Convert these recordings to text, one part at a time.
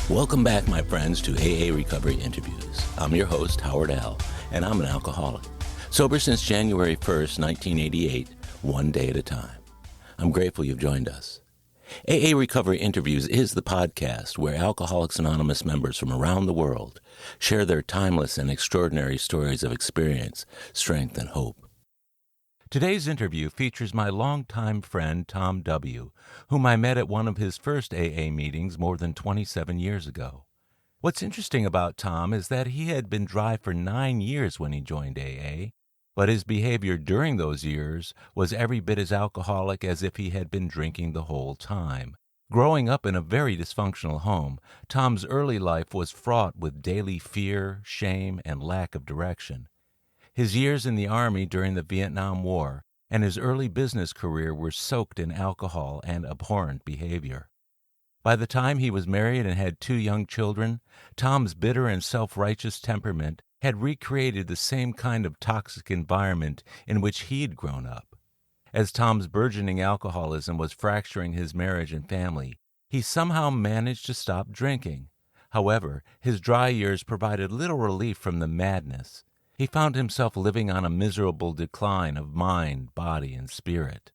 Welcome back, my friends, to AA Recovery Interviews. I'm your host, Howard L., and I'm an alcoholic. Sober since January 1st, 1988, one day at a time. I'm grateful you've joined us. AA Recovery Interviews is the podcast where Alcoholics Anonymous members from around the world share their timeless and extraordinary stories of experience, strength, and hope. Today's interview features my longtime friend, Tom W., whom I met at one of his first AA meetings more than 27 years ago. What's interesting about Tom is that he had been dry for 9 years when he joined AA, but his behavior during those years was every bit as alcoholic as if he had been drinking the whole time. Growing up in a very dysfunctional home, Tom's early life was fraught with daily fear, shame, and lack of direction. His years in the Army during the Viet Nam War and his early business career were soaked in alcohol and abhorrent behavior. By the time he was married and had 2 young children, Tom's bitter and self-righteous temperament had recreated the same kind of toxic environment in which he'd grown up. As Tom's burgeoning alcoholism was fracturing his marriage and family, he somehow managed to stop drinking. However, his dry years provided little relief from the madness. He found himself living on a miserable decline of mind, body, and spirit.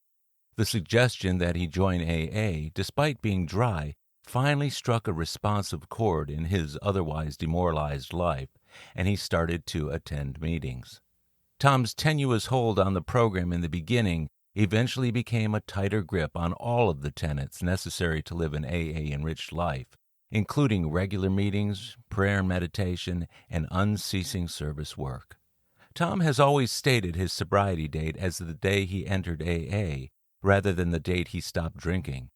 The suggestion that he join AA, despite being dry, finally struck a responsive chord in his otherwise demoralized life, and he started to attend meetings. Tom's tenuous hold on the program in the beginning eventually became a tighter grip on all of the tenets necessary to live an AA-enriched life, including regular meetings, prayer, meditation, and unceasing service work. Tom has always stated his sobriety date as the day he entered AA, rather than the date he stopped drinking.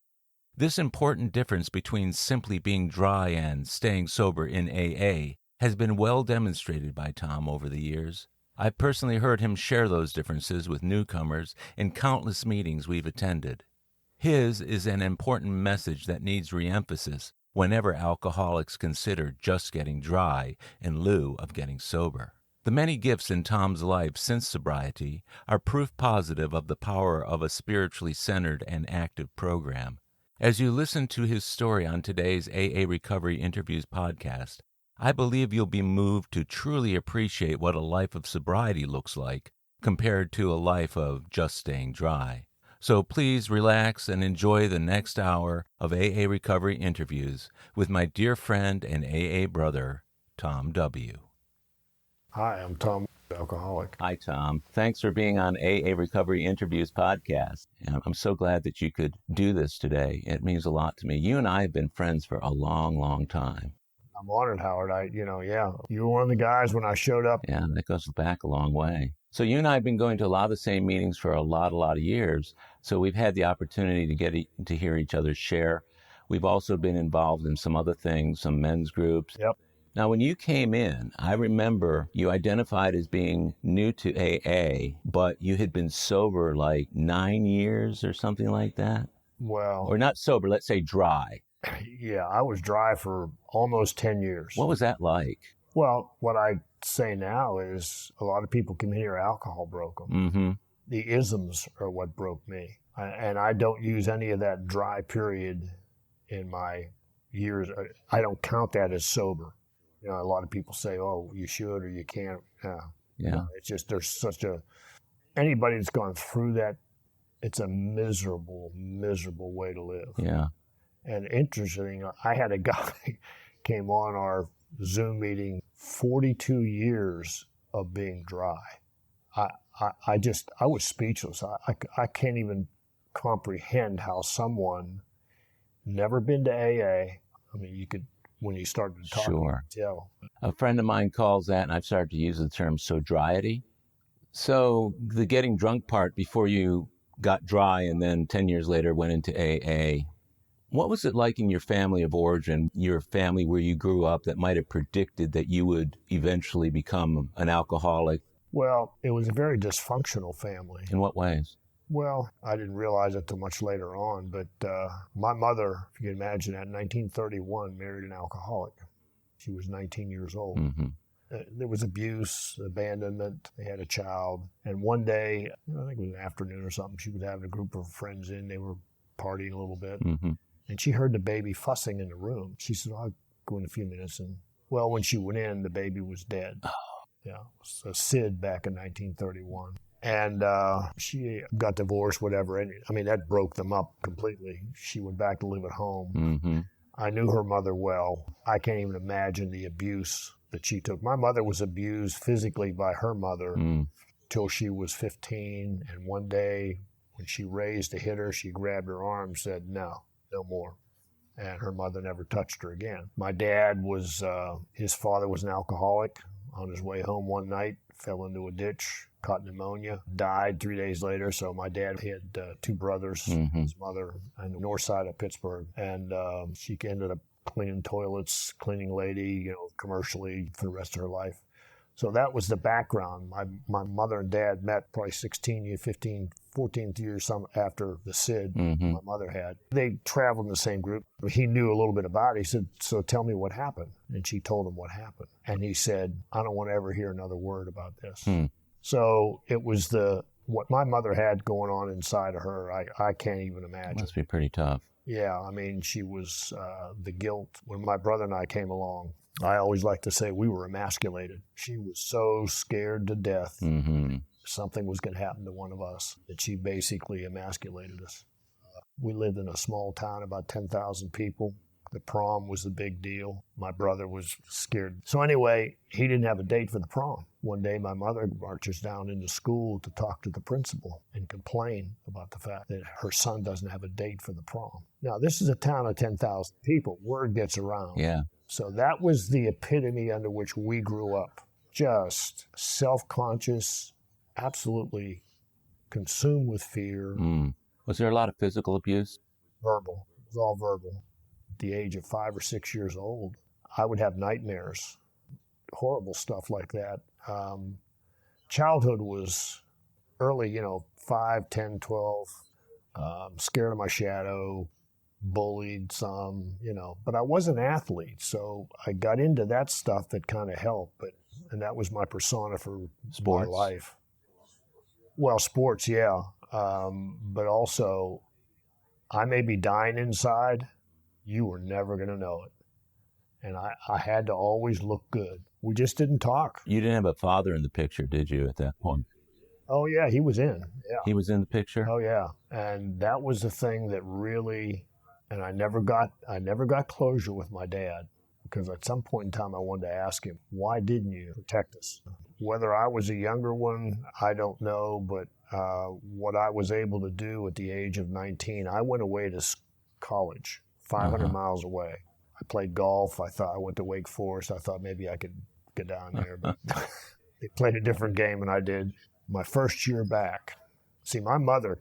This important difference between simply being dry and staying sober in AA has been well demonstrated by Tom over the years. I've personally heard him share those differences with newcomers in countless meetings we've attended. His is an important message that needs re-emphasis whenever alcoholics consider just getting dry in lieu of getting sober. The many gifts in Tom's life since sobriety are proof positive of the power of a spiritually centered and active program. As you listen to his story on today's AA Recovery Interviews podcast, I believe you'll be moved to truly appreciate what a life of sobriety looks like compared to a life of just staying dry. So please relax and enjoy the next hour of AA Recovery Interviews with my dear friend and AA brother, Tom W. Hi, I'm Tom, alcoholic. Hi, Tom. Thanks for being on AA Recovery Interviews podcast. And I'm so glad that you could do this today. It means a lot to me. You and I have been friends for a long, long time. I'm honored, Howard. You were one of the guys when I showed up. Yeah, that goes back a long way. So you and I have been going to a lot of the same meetings for a lot of years. So we've had the opportunity to get to hear each other share. We've also been involved in some other things, some men's groups. Yep. Now, when you came in, I remember you identified as being new to AA, but you had been sober like 9 years or something like that? Well, Or not sober, let's say dry. yeah, I was dry for almost 10 years. What was that like? Well, what I say now is a lot of people come here, alcohol broke them. Mm-hmm. The isms are what broke me. And I don't use any of that dry period in my years. I don't count that as sober. You know, a lot of people say, oh, you should or you can't. Yeah. It's just anybody that's gone through that, it's a miserable, miserable way to live. Yeah. And interesting, I had a guy came on our Zoom meeting, 42 years of being dry. I was speechless. I can't even comprehend how someone never been to AA. I mean, you could, when you started to talk, Sure. you could tell. A friend of mine calls that, and I've started to use the term sobriety. So the getting drunk part before you got dry and then 10 years later went into AA, what was it like in your family of origin, your family where you grew up, that might have predicted that you would eventually become an alcoholic? Well, it was a very dysfunctional family. In what ways? Well, I didn't realize it till much later on, but my mother, if you can imagine that, in 1931, married an alcoholic. She was 19 years old. Mm-hmm. There was abuse, abandonment. They had a child. And one day, I think it was an afternoon or something, she was having a group of friends in. They were partying a little bit. Mm-hmm. And she heard the baby fussing in the room. She said, go in a few minutes. And, well, when she went in, the baby was dead. Yeah, it was a SID back in 1931. And she got divorced, whatever. And I mean, that broke them up completely. She went back to live at home. Mm-hmm. I knew her mother well. I can't even imagine the abuse that she took. My mother was abused physically by her mother till she was 15. And one day when she raised to hit her, she grabbed her arm and said, no more. And her mother never touched her again. My dad was, his father was an alcoholic. On his way home one night, fell into a ditch, caught pneumonia, died 3 days later. So my dad had two brothers, his mother, on the north side of Pittsburgh. And she ended up cleaning toilets, cleaning lady, commercially for the rest of her life. So that was the background. My mother and dad met probably 14th year some after the SID my mother had. They traveled in the same group. He knew a little bit about it. He said, so tell me what happened. And she told him what happened. And he said, I don't want to ever hear another word about this. So it was what my mother had going on inside of her, I can't even imagine. Must be pretty tough. Yeah, I mean, she was the guilt. When my brother and I came along, I always like to say we were emasculated. She was so scared to death something was going to happen to one of us that she basically emasculated us. We lived in a small town, about 10,000 people. The prom was the big deal. My brother was scared. So anyway, he didn't have a date for the prom. One day, my mother marches down into school to talk to the principal and complain about the fact that her son doesn't have a date for the prom. Now, this is a town of 10,000 people. Word gets around. Yeah. So that was the epitome under which we grew up. Just self-conscious, absolutely consumed with fear. Was there a lot of physical abuse? Verbal. It was all verbal. At the age of 5 or 6 years old, I would have nightmares, horrible stuff like that. Childhood was early, 5, 10, 12, scared of my shadow, bullied some, but I was an athlete, so I got into that stuff that kind of helped, and that was my persona for Sports. My life. Well, sports, yeah, but also I may be dying inside, you were never going to know it. And I had to always look good. We just didn't talk. You didn't have a father in the picture, did you, at that point? Oh, yeah, he was in. Yeah. He was in the picture? Oh, yeah. And that was the thing that really, and I never got closure with my dad, because at some point in time I wanted to ask him, why didn't you protect us? Whether I was a younger one, I don't know, but what I was able to do at the age of 19, I went away to college, 500 miles away. I played golf. I went to Wake Forest. I thought maybe I could get down there, but they played a different game than I did. My first year back, see, my mother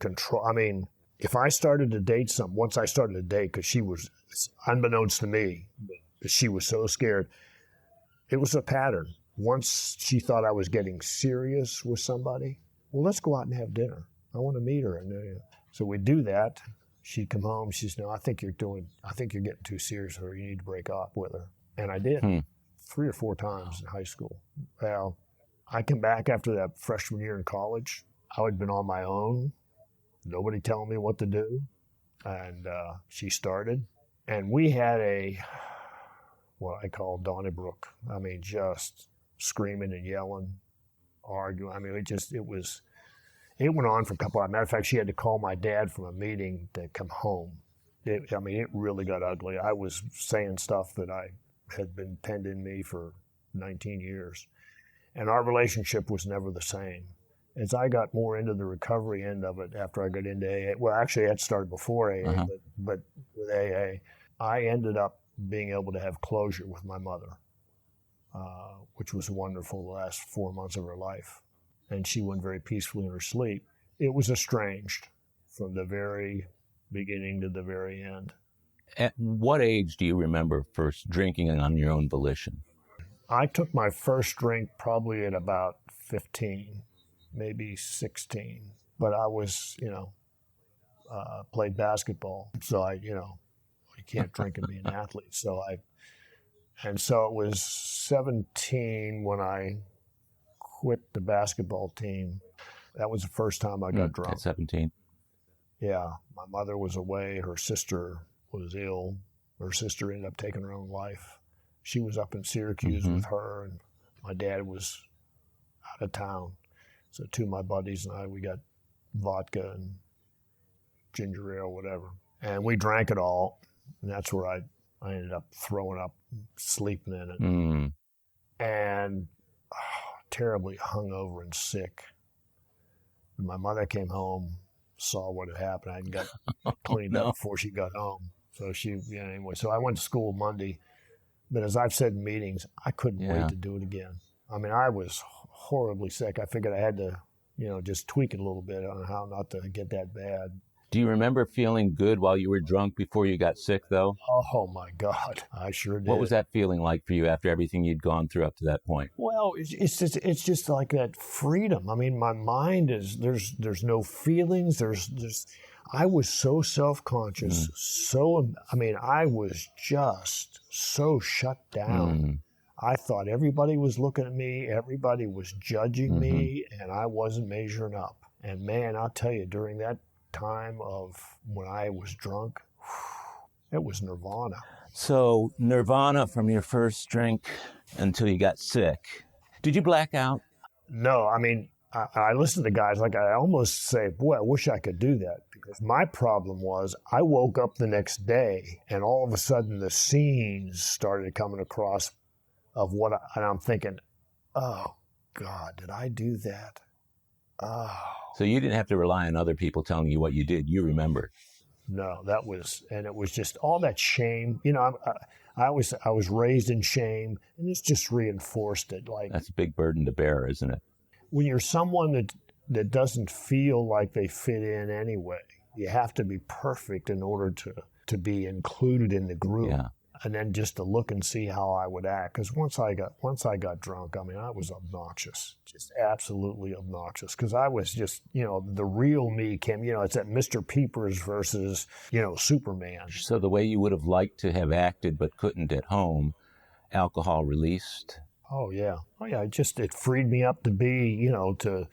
if I started to date once I started to date, because she was, unbeknownst to me, she was so scared, it was a pattern. Once she thought I was getting serious with somebody, well, let's go out and have dinner. I want to meet her. And so we'd do that. She'd come home. She's, no, I think you're getting too serious with her. You need to break up with her. And I did 3 or 4 times in high school. Well, I came back after that freshman year in college. I had been on my own, nobody telling me what to do. And she started. And we had what I call Donnybrook. I mean, just screaming and yelling, arguing. I mean, it went on for a couple of hours. Matter of fact, she had to call my dad from a meeting to come home. It really got ugly. I was saying stuff that I had been penned in me for 19 years. And our relationship was never the same. As I got more into the recovery end of it, after I got into AA, well, actually, it started before AA, but with AA, I ended up being able to have closure with my mother, which was wonderful the last 4 months of her life. And she went very peacefully in her sleep. It was estranged from the very beginning to the very end. At what age do you remember first drinking on your own volition? I took my first drink probably at about 15, maybe 16. But I was, played basketball. So you can't drink and be an athlete. So it was 17 when I quit the basketball team. That was the first time I got drunk. At 17? Yeah. My mother was away. Her sister was ill. Her sister ended up taking her own life. She was up in Syracuse with her, and my dad was out of town. So two of my buddies and I, we got vodka and ginger ale, whatever. And we drank it all. And that's where I ended up throwing up, sleeping in it. And terribly hungover and sick. And my mother came home, saw what had happened. I got cleaned up before she got home. So anyway, so I went to school Monday. But as I've said in meetings, I couldn't wait to do it again. I mean, I was horribly sick. I figured I had to, just tweak it a little bit on how not to get that bad. Do you remember feeling good while you were drunk before you got sick, though? Oh, my God. I sure did. What was that feeling like for you after everything you'd gone through up to that point? Well, it's just like that freedom. I mean, my mind is, there's no feelings. I was so self-conscious, I was just so shut down. I thought everybody was looking at me, everybody was judging me, and I wasn't measuring up. And man, I'll tell you, during that time of when I was drunk, it was nirvana. So nirvana from your first drink until you got sick. Did you black out? No, I mean, I listen to guys like I almost say, boy, I wish I could do that. Because my problem was I woke up the next day and all of a sudden the scenes started coming across of and I'm thinking, oh God, did I do that? Oh. So you didn't have to rely on other people telling you what you did. You remembered. No, and it was just all that shame. I was raised in shame, and it's just reinforced it. Like, that's a big burden to bear, isn't it? When you're someone that doesn't feel like they fit in anyway, you have to be perfect in order to be included in the group. Yeah. And then just to look and see how I would act. Because once I got drunk, I mean, I was obnoxious, just absolutely obnoxious. Because I was just, the real me came, it's that Mr. Peepers versus, Superman. So the way you would have liked to have acted but couldn't at home, alcohol released? Oh, yeah. It freed me up to be, to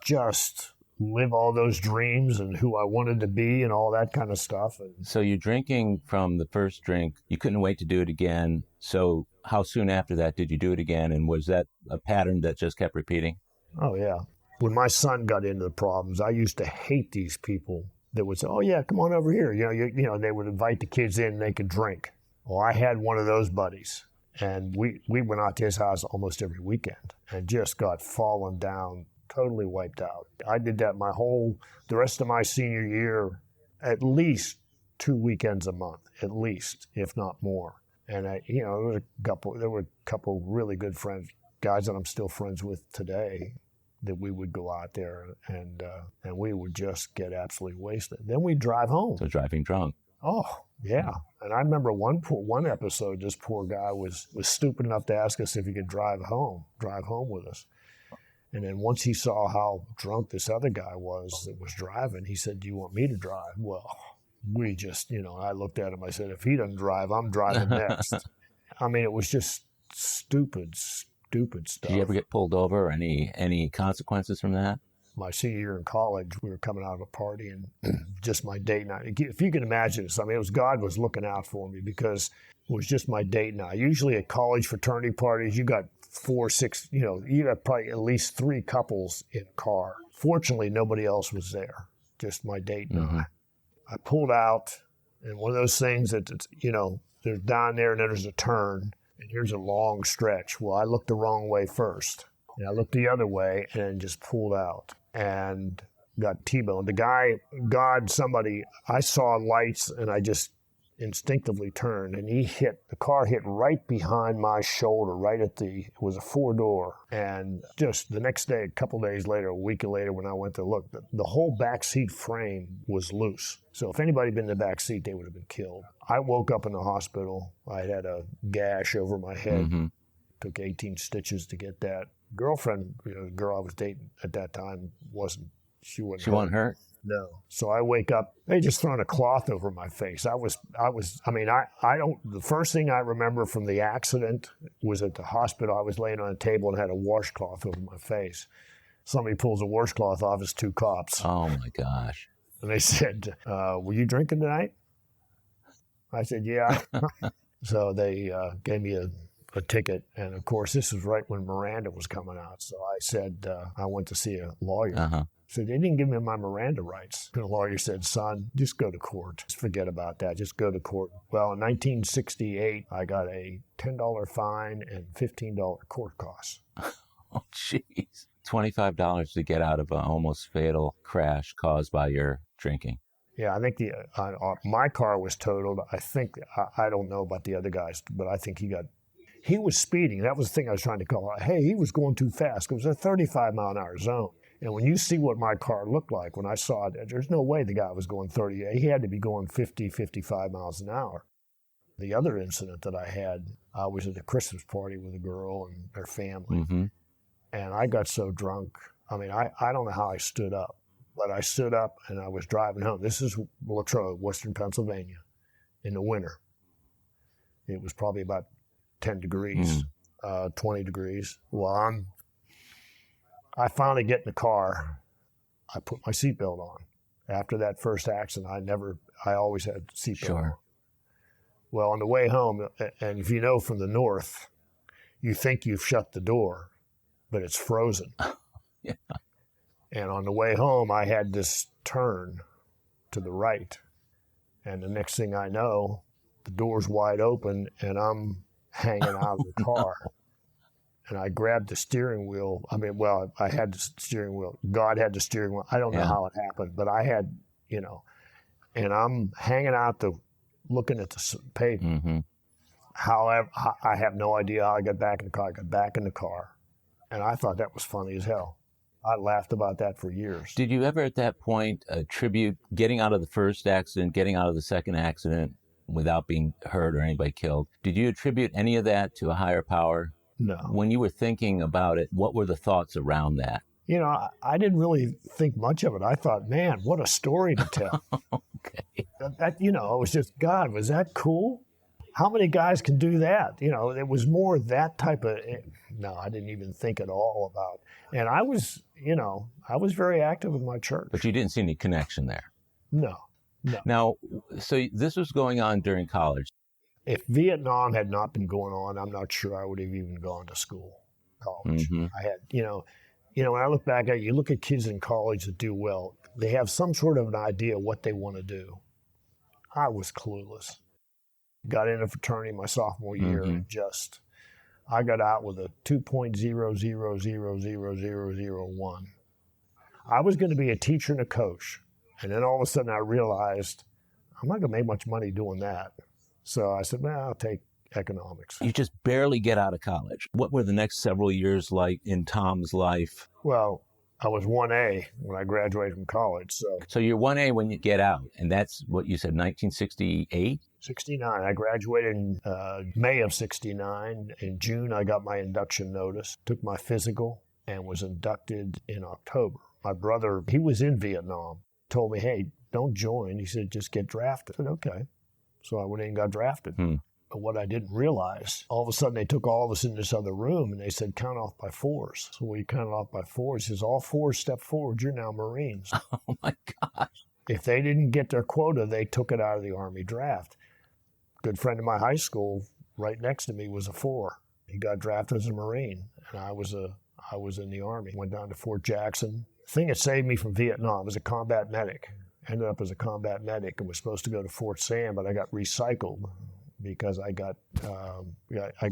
just live all those dreams and who I wanted to be and all that kind of stuff. So you're drinking from the first drink. You couldn't wait to do it again. So how soon after that did you do it again? And was that a pattern that just kept repeating? Oh, yeah. When my son got into the problems, I used to hate these people that would say, oh, yeah, come on over here. They would invite the kids in and they could drink. Well, I had one of those buddies. And we went out to his house almost every weekend and just got fallen down, totally wiped out. I did that the rest of my senior year, at least 2 weekends a month, at least, if not more. And there were a couple really good friends, guys that I'm still friends with today, that we would go out there and we would just get absolutely wasted. Then we'd drive home. So driving drunk. Oh, yeah. And I remember one episode, this poor guy was stupid enough to ask us if he could drive home with us. And then once he saw how drunk this other guy was that was driving, he said, do you want me to drive? Well, we just, I looked at him, I said, if he doesn't drive, I'm driving next. I mean, it was just stupid stuff. Did you ever get pulled over or any consequences from that? My senior year in college, we were coming out of a party and just my date night. If you can imagine this, I mean, God was looking out for me because it was just my date night. Usually at college fraternity parties, you got 4, 6, you got probably at least 3 couples in a car. Fortunately, nobody else was there, just my date and I pulled out, and one of those things that, there's down there and then there's a turn, and here's a long stretch. Well, I looked the wrong way first, and I looked the other way and just pulled out and got T-boned. The guy, I saw lights and I just instinctively turned, and the car hit right behind my shoulder, it was a 4-door. And just the next day, a couple days later, a week later, when I went to look, the whole backseat frame was loose. So if anybody had been in the backseat, they would have been killed. I woke up in the hospital. I had a gash over my head. Took 18 stitches to get that. Girlfriend, the girl I was dating at that time, she wasn't hurt? No. So I wake up, they just thrown a cloth over my face. The first thing I remember from the accident was at the hospital. I was laying on a table and had a washcloth over my face. Somebody pulls a washcloth off, it's 2 cops. Oh my gosh. And they said, were you drinking tonight? I said, yeah. So they gave me a ticket. And of course, this was right when Miranda was coming out. So I said, I went to see a lawyer. Uh-huh. So they didn't give me my Miranda rights. The lawyer said, son, just go to court. Just forget about that. Just go to court. Well, in 1968, I got a $10 fine and $15 court costs. Oh, jeez. $25 to get out of an almost fatal crash caused by your drinking. Yeah, I think my car was totaled. I don't know about the other guys, but I think he was speeding. That was the thing I was trying to call out. Hey, he was going too fast. It was a 35-mile-an-hour zone. And when you see what my car looked like, when I saw it, there's no way the guy was going 30. He had to be going 50, 55 miles an hour. The other incident that I had, I was at a Christmas party with a girl and her family. Mm-hmm. And I got so drunk. I mean, I don't know how I stood up, but I stood up and I was driving home. This is Latrobe, Western Pennsylvania, in the winter. It was probably about 10 degrees, 20 degrees. Well, I finally get in the car. I put my seatbelt on. After that first accident, I always had seatbelt on. Well, on the way home, and if you know from the north, you think you've shut the door, but it's frozen. Yeah. And on the way home, I had this turn to the right. And the next thing I know, the door's wide open and I'm hanging out of the car. And I grabbed the steering wheel. I had the steering wheel. God had the steering wheel. I don't know how it happened, but I had, and I'm hanging out looking at the pavement. Mm-hmm. However, I have no idea how I got back in the car. I got back in the car, and I thought that was funny as hell. I laughed about that for years. Did you ever at that point attribute getting out of the first accident, getting out of the second accident without being hurt or anybody killed? Did you attribute any of that to a higher power? No. When you were thinking about it, what were the thoughts around that? I didn't really think much of it. I thought, man, what a story to tell. Okay. It was just, God, was that cool? How many guys can do that? It was more that type of, no, I didn't even think at all about. And I was very active with my church. But you didn't see any connection there? No. Now, so this was going on during college. If Viet Nam had not been going on, I'm not sure I would have even gone to college. Mm-hmm. I had, when I look back at it, you look at kids in college that do well, they have some sort of an idea what they want to do. I was clueless. Got in a fraternity my sophomore year and I got out with a 2.00000001. I was going to be a teacher and a coach. And then all of a sudden I realized I'm not going to make much money doing that. So I said, well, I'll take economics. You just barely get out of college. What were the next several years like in Tom's life? Well, I was 1A when I graduated from college. So you're 1A when you get out, and that's what you said, 1968? 69. I graduated in May of 69. In June, I got my induction notice, took my physical, and was inducted in October. My brother, he was in Vietnam, told me, hey, don't join. He said, just get drafted. I said, okay. So I went in and got drafted. But what I didn't realize, all of a sudden they took all of us in this other room and they said, count off by fours. So we counted off by fours. He says, all fours step forward, you're now Marines. Oh my gosh. If they didn't get their quota, they took it out of the Army draft. Good friend of my high school, right next to me, was a 4. He got drafted as a Marine, and I was in the Army. Went down to Fort Jackson. The thing that saved me from Vietnam was a combat medic. Ended up as a combat medic and was supposed to go to Fort Sam, but I got recycled because I got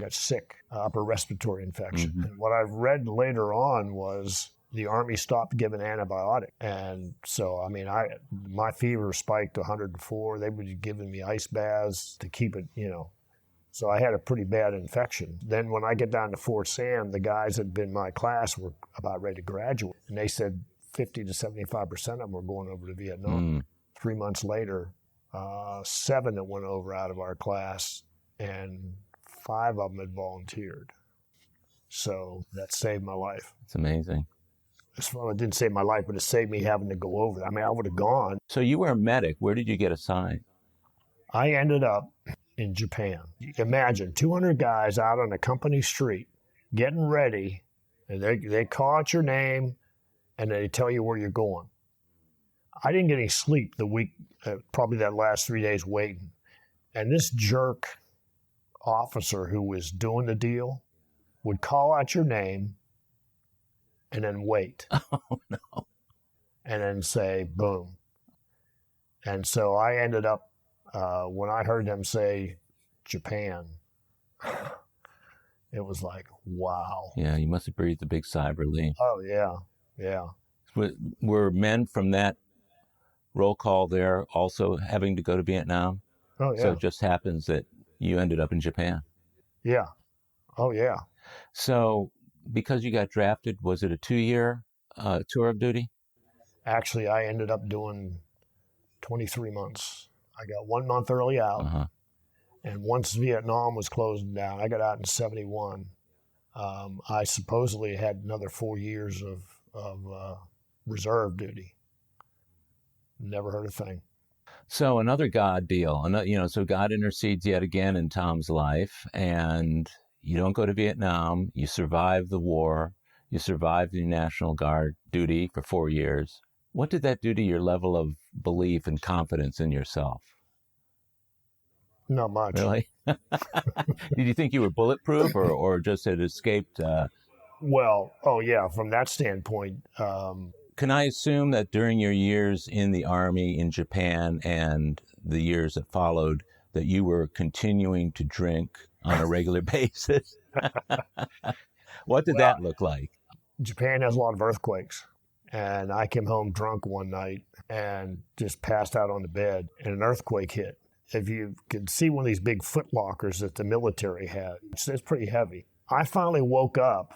sick, upper respiratory infection. And what I've read later on was the Army stopped giving antibiotics. And so, my fever spiked to 104. They were giving me ice baths to keep it, So I had a pretty bad infection. Then when I get down to Fort Sam, the guys that had been in my class were about ready to graduate. And they said 50 to 75% of them were going over to Vietnam. 3 months later, 7 that went over out of our class, and 5 of them had volunteered. So that saved my life. It's amazing. Well, it didn't save my life, but it saved me having to go over. I would have gone. So you were a medic. Where did you get assigned? I ended up in Japan. Imagine 200 guys out on a company street getting ready, and they call out your name, and they tell you where you're going. I didn't get any sleep the week, probably that last 3 days waiting. And this jerk officer who was doing the deal would call out your name and then wait. Oh, no. And then say, boom. And so I ended up, when I heard them say Japan, it was like, wow. Yeah, you must have breathed a big sigh of relief. Oh, yeah, yeah. Were men from that roll call there also having to go to Vietnam? Oh, yeah. So it just happens that you ended up in Japan. Yeah. Oh, yeah. So because you got drafted, was it a 2-year tour of duty? Actually, I ended up doing 23 months. I got 1 month early out. Uh-huh. And once Vietnam was closing down, I got out in 71. I supposedly had another 4 years of reserve duty. Never heard a thing. So another God deal, so God intercedes yet again in Tom's life, and you don't go to Vietnam. You survive the war. You survive the National Guard duty for 4 years. What did that do to your level of belief and confidence in yourself? Not much. Really? Did you think you were bulletproof or just had escaped? Well, oh yeah, from that standpoint. Can I assume that during your years in the Army in Japan and the years that followed, that you were continuing to drink on a regular basis? What did that look like? Japan has a lot of earthquakes. And I came home drunk one night and just passed out on the bed, and an earthquake hit. If you could see one of these big foot lockers that the military had, it's pretty heavy. I finally woke up,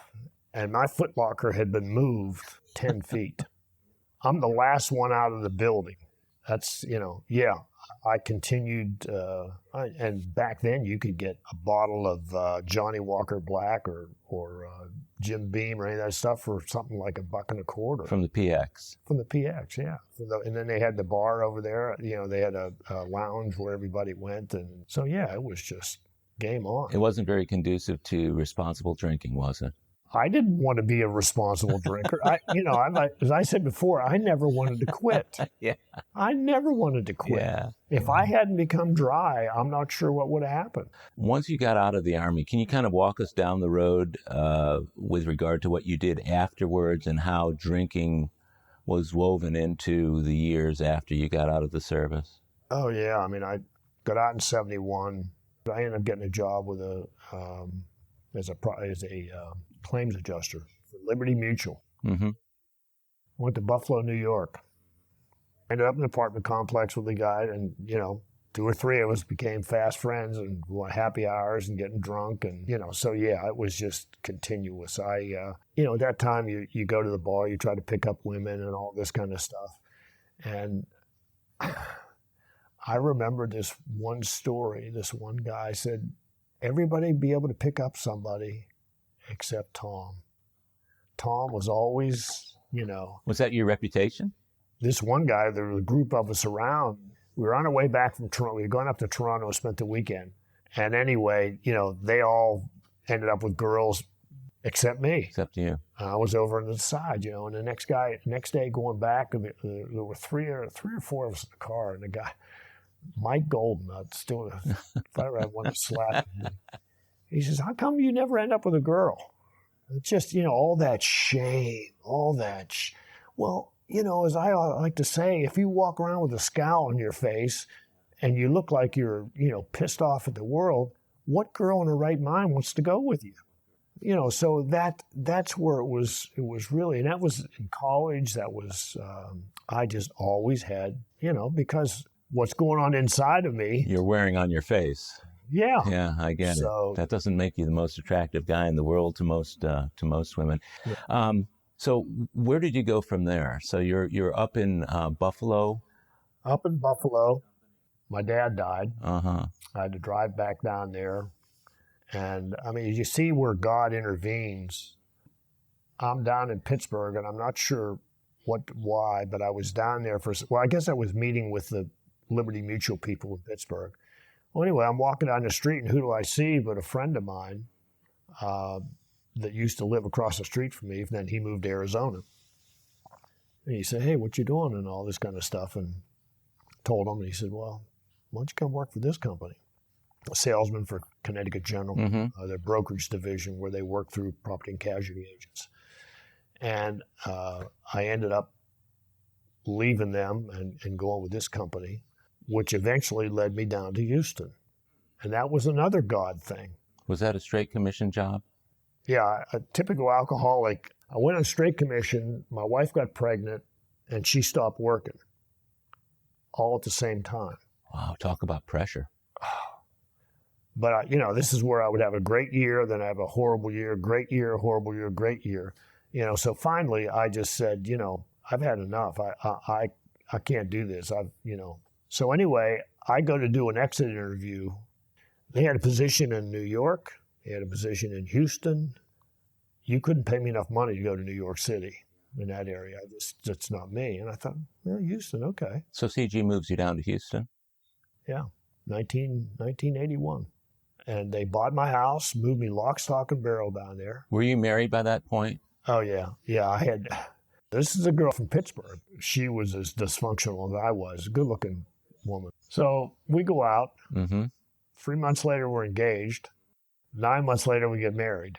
and my foot locker had been moved 10 feet. I'm the last one out of the building. That's, yeah. I continued, and back then you could get a bottle of Johnny Walker Black or Jim Beam or any of that stuff for something like $1.25. From the PX. From the PX, yeah. And then they had the bar over there. They had a lounge where everybody went. And so, yeah, it was just game on. It wasn't very conducive to responsible drinking, was it? I didn't want to be a responsible drinker. As I said before, I never wanted to quit. Yeah. I never wanted to quit. Yeah. If I hadn't become dry, I'm not sure what would have happened. Once you got out of the Army, can you kind of walk us down the road with regard to what you did afterwards and how drinking was woven into the years after you got out of the service? Oh, yeah. I mean, I got out in 71. I ended up getting a job with as a claims adjuster for Liberty Mutual. Mm-hmm. Went to Buffalo, New York. Ended up in an apartment complex with a guy, and 2 or 3 of us became fast friends and went happy hours and getting drunk, and so yeah, it was just continuous. At that time you go to the bar, you try to pick up women and all this kind of stuff, and I remember this one story. This one guy said, everybody be able to pick up somebody except Tom. Tom was always, Was that your reputation? This one guy, there was a group of us around. We were on our way back from Toronto. We had gone up to Toronto and spent the weekend. And anyway, they all ended up with girls except me. Except you. I was over on the side, and the next day going back, there were three or four of us in the car, and the guy, Mike Golden, if I ever had one to slap him, he says, how come you never end up with a girl? It's just, all that shame, all that. Well, as I like to say, if you walk around with a scowl on your face and you look like you're, pissed off at the world, what girl in her right mind wants to go with you? So that's where it was really, and that was in college. That was, I just always had, because what's going on inside of me. You're wearing on your face. Yeah. Yeah, I get it. That doesn't make you the most attractive guy in the world to most women. Yeah. So where did you go from there? So you're up in Buffalo? Up in Buffalo. My dad died. Uh-huh. I had to drive back down there. And, I mean, you see where God intervenes. I'm down in Pittsburgh, and I'm not sure why, but I was down there I guess I was meeting with the Liberty Mutual people in Pittsburgh. Well, anyway, I'm walking down the street, and who do I see but a friend of mine that used to live across the street from me, and then he moved to Arizona. And he said, hey, what you doing, and all this kind of stuff, and told him, and he said, well, why don't you come work for this company? a salesman for Connecticut General, Mm-hmm. their brokerage division where they work through property and casualty agents. And I ended up leaving them and going with this company, which eventually led me down to Houston. And that was another God thing. Was that a straight commission job? Yeah, a typical alcoholic. I went on straight commission. My wife got pregnant, and she stopped working all at the same time. Wow, talk about pressure. But, this is where I would have a great year, then I have a horrible year, great year, horrible year, great year. So finally I just said, I've had enough. I can't do this. So anyway, I go to do an exit interview. They had a position in New York. They had a position in Houston. You couldn't pay me enough money to go to New York City in that area. That's not me. And I thought, Houston, okay. So CG moves you down to Houston? Yeah, 1981. And they bought my house, moved me lock, stock, and barrel down there. Were you married by that point? Oh, yeah. Yeah, this is a girl from Pittsburgh. She was as dysfunctional as I was, a good-looking woman. So we go out. Mm-hmm. 3 months later, we're engaged. 9 months later, we get married.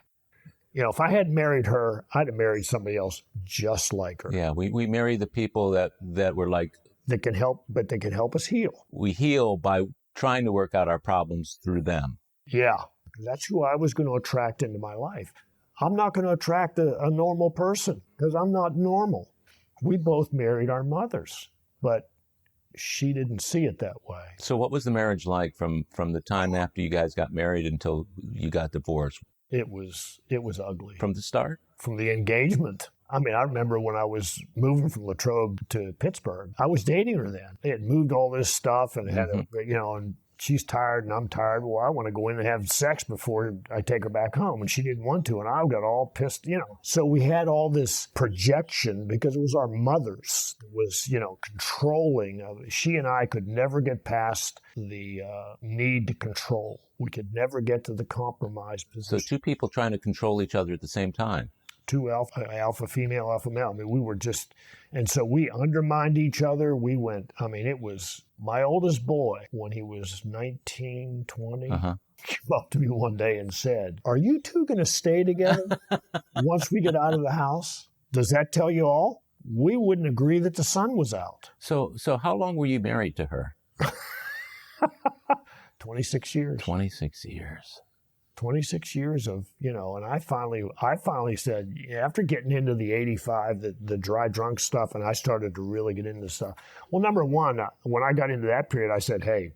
If I hadn't married her, I'd have married somebody else just like her. Yeah, we marry the people that were like... That can help, but they can help us heal. We heal by trying to work out our problems through them. Yeah, that's who I was going to attract into my life. I'm not going to attract a normal person because I'm not normal. We both married our mothers, but she didn't see it that way. So what was the marriage like from the time after you guys got married until you got divorced? It was ugly. From the start? From the engagement. I remember when I was moving from Latrobe to Pittsburgh, I was dating her then. They had moved all this stuff and had and she's tired and I'm tired. Well, I want to go in and have sex before I take her back home. And she didn't want to. And I got all pissed, So we had all this projection because it was our mothers. It was, controlling. She and I could never get past the need to control. We could never get to the compromise position. So two people trying to control each other at the same time. Two alpha female, alpha male. We were just, and so we undermined each other. We went, it was my oldest boy when he was 19, 20, came up to me one day and said, "Are you two going to stay together once we get out of the house? Does that tell you all?" We wouldn't agree that the sun was out. So how long were you married to her? 26 years. 26 years. 26 years of, and I finally said, after getting into the 85, the dry drunk stuff, and I started to really get into stuff. Well, number one, when I got into that period, I said, hey,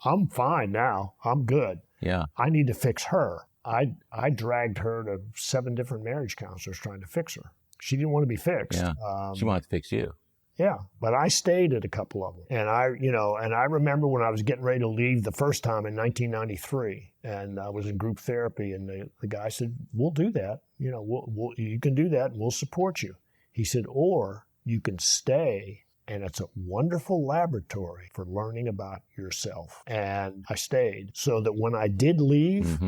I'm fine now. I'm good. Yeah. I need to fix her. I dragged her to 7 different marriage counselors trying to fix her. She didn't want to be fixed. Yeah. She wanted to fix you. Yeah, but I stayed at a couple of them. And I remember when I was getting ready to leave the first time in 1993, and I was in group therapy, and the guy said, "We'll do that. You can do that, and we'll support you." He said, "Or you can stay, and it's a wonderful laboratory for learning about yourself." And I stayed, so that when I did leave,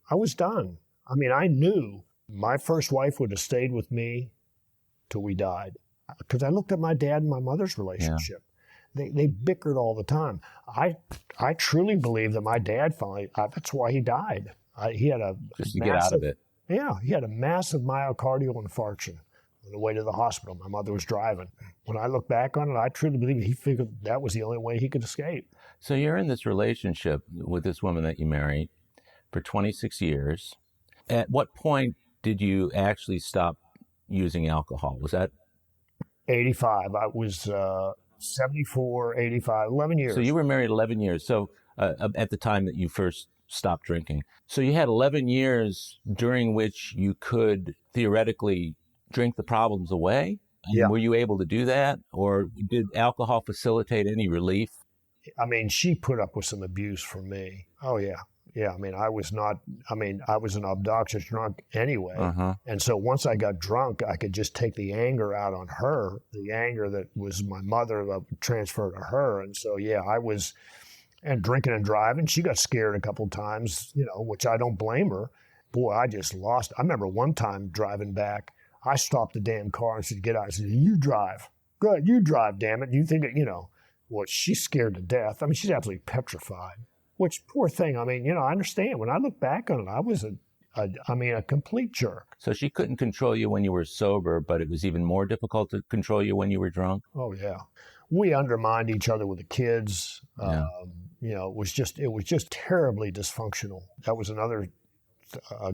I was done. I knew my first wife would have stayed with me till we died. Because I looked at my dad and my mother's relationship. Yeah. They bickered all the time. I truly believe that my dad finally, that's why he died. He had just to get out of it. Yeah, he had a massive myocardial infarction on the way to the hospital. My mother was driving. When I look back on it, I truly believe he figured that was the only way he could escape. So you're in this relationship with this woman that you married for 26 years. At what point did you actually stop using alcohol? Was that 85. I was 74, 85, 11 years. So you were married 11 years. So at the time that you first stopped drinking. So you had 11 years during which you could theoretically drink the problems away? Yeah. Were you able to do that? Or did alcohol facilitate any relief? She put up with some abuse from me. Oh, yeah. Yeah, I was an obnoxious drunk anyway. And so once I got drunk, I could just take the anger out on her, the anger that was my mother that would transfer to her. And so, yeah, I was and drinking and driving. She got scared a couple of times, which I don't blame her. Boy, I just lost. I remember one time driving back, I stopped the damn car and said, "Get out." I said, "You drive." "Good, you drive, damn it." You think, well, she's scared to death. She's absolutely petrified. Which, poor thing. I mean, I understand. When I look back on it, I was a complete jerk. So she couldn't control you when you were sober, but it was even more difficult to control you when you were drunk? Oh, yeah. We undermined each other with the kids. Yeah. It was just terribly dysfunctional. That was another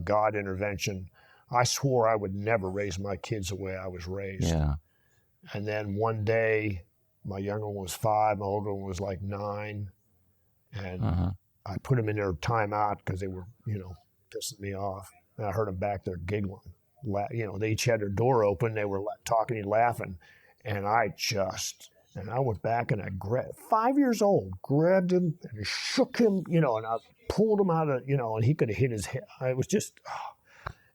God intervention. I swore I would never raise my kids the way I was raised. Yeah. And then one day, my younger one was 5, my older one was like 9. And I put them in their timeout because they were, pissing me off. And I heard them back there giggling. They each had their door open. They were talking and laughing. And I went back and I grabbed, 5 years old, grabbed him and shook him, and I pulled him out of, and he could have hit his head. I was just,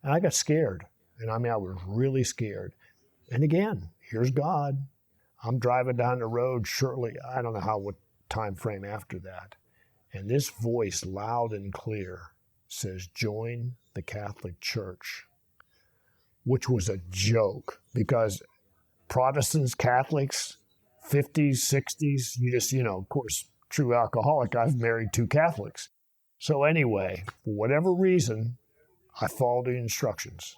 and I got scared. And I was really scared. And again, here's God. I'm driving down the road shortly, I don't know what time frame after that. And this voice, loud and clear, says, join the Catholic Church, which was a joke because Protestants, Catholics, 50s, 60s, you just, of course, true alcoholic, I've married 2 Catholics. So anyway, for whatever reason, I followed the instructions.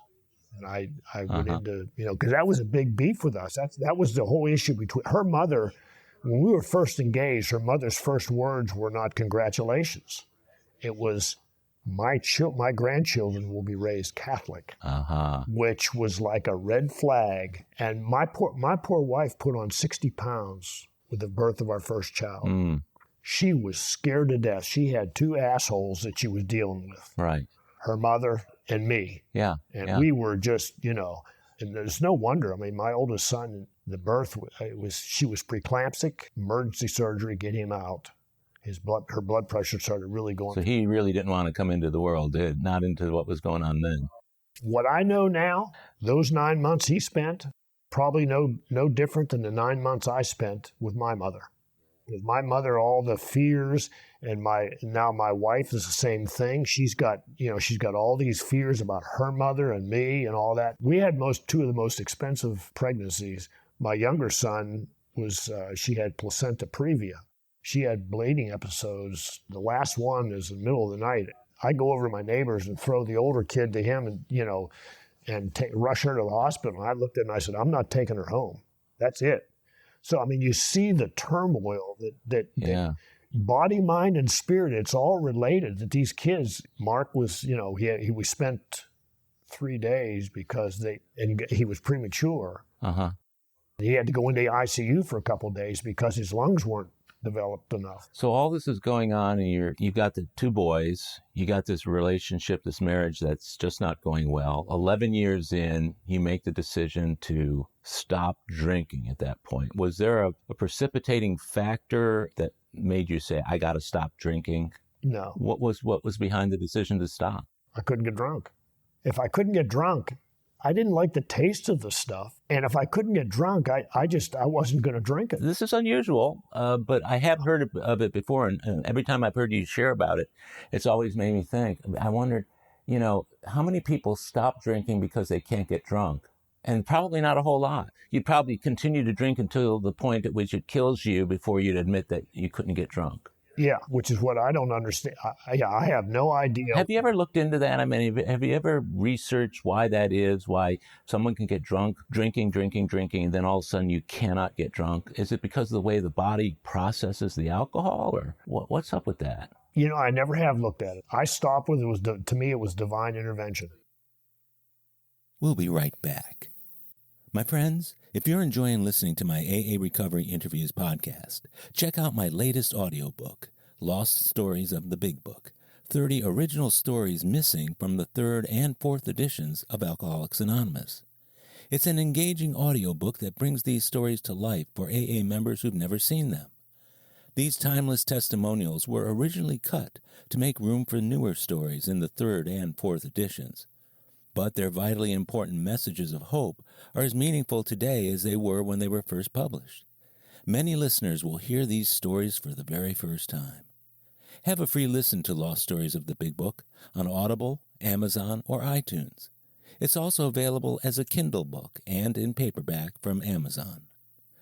And I went into, because that was a big beef with us. That was the whole issue between her mother. When we were first engaged, her mother's first words were not congratulations. It was, my grandchildren will be raised Catholic, which was like a red flag. And my poor wife put on 60 pounds with the birth of our first child. She was scared to death. She had 2 assholes that she was dealing with. Right. Her mother and me. Yeah. And we were just, and there's no wonder. I mean, my oldest son, the birth, she was preeclamptic, emergency surgery, get him out. Her blood pressure started really going. So he really didn't want to come into the world, not into what was going on then. What I know now, those 9 months he spent, probably no different than the 9 months I spent with my mother. With my mother, all the fears, and now my wife is the same thing. She's got all these fears about her mother and me and all that. We had 2 of the most expensive pregnancies. My younger son she had placenta previa. She had bleeding episodes. The last one is in the middle of the night. I go over to my neighbors and throw the older kid to him and rush her to the hospital. I looked at her and I said, I'm not taking her home. That's it. So, you see the turmoil that body, mind, and spirit, it's all related. That these kids, Mark was, we spent 3 days because he was premature. He had to go into the ICU for a couple of days because his lungs weren't developed enough. So all this is going on, and you've got the 2 boys, you got this relationship, this marriage that's just not going well. 11 years in, you make the decision to stop drinking at that point. Was there a precipitating factor that made you say, I got to stop drinking? No. What was behind the decision to stop? I couldn't get drunk. If I couldn't get drunk, I didn't like the taste of the stuff. And if I couldn't get drunk, I wasn't going to drink it. This is unusual, but I have heard of it before. And every time I've heard you share about it, it's always made me think. I wondered, how many people stop drinking because they can't get drunk? And probably not a whole lot. You'd probably continue to drink until the point at which it kills you before you'd admit that you couldn't get drunk. Yeah, which is what I don't understand. I have no idea. Have you ever looked into that? I mean, have you ever researched why that is, why someone can get drunk, drinking, and then all of a sudden you cannot get drunk? Is it because of the way the body processes the alcohol, or what's up with that? I never have looked at it. I stopped with it. To me, it was divine intervention. We'll be right back. My friends, if you're enjoying listening to my AA Recovery Interviews podcast, check out my latest audiobook, Lost Stories of the Big Book, 30 original stories missing from the 3rd and 4th editions of Alcoholics Anonymous. It's an engaging audiobook that brings these stories to life for AA members who've never seen them. These timeless testimonials were originally cut to make room for newer stories in the 3rd and 4th editions. But their vitally important messages of hope are as meaningful today as they were when they were first published. Many listeners will hear these stories for the very first time. Have a free listen to Lost Stories of the Big Book on Audible, Amazon, or iTunes. It's also available as a Kindle book and in paperback from Amazon.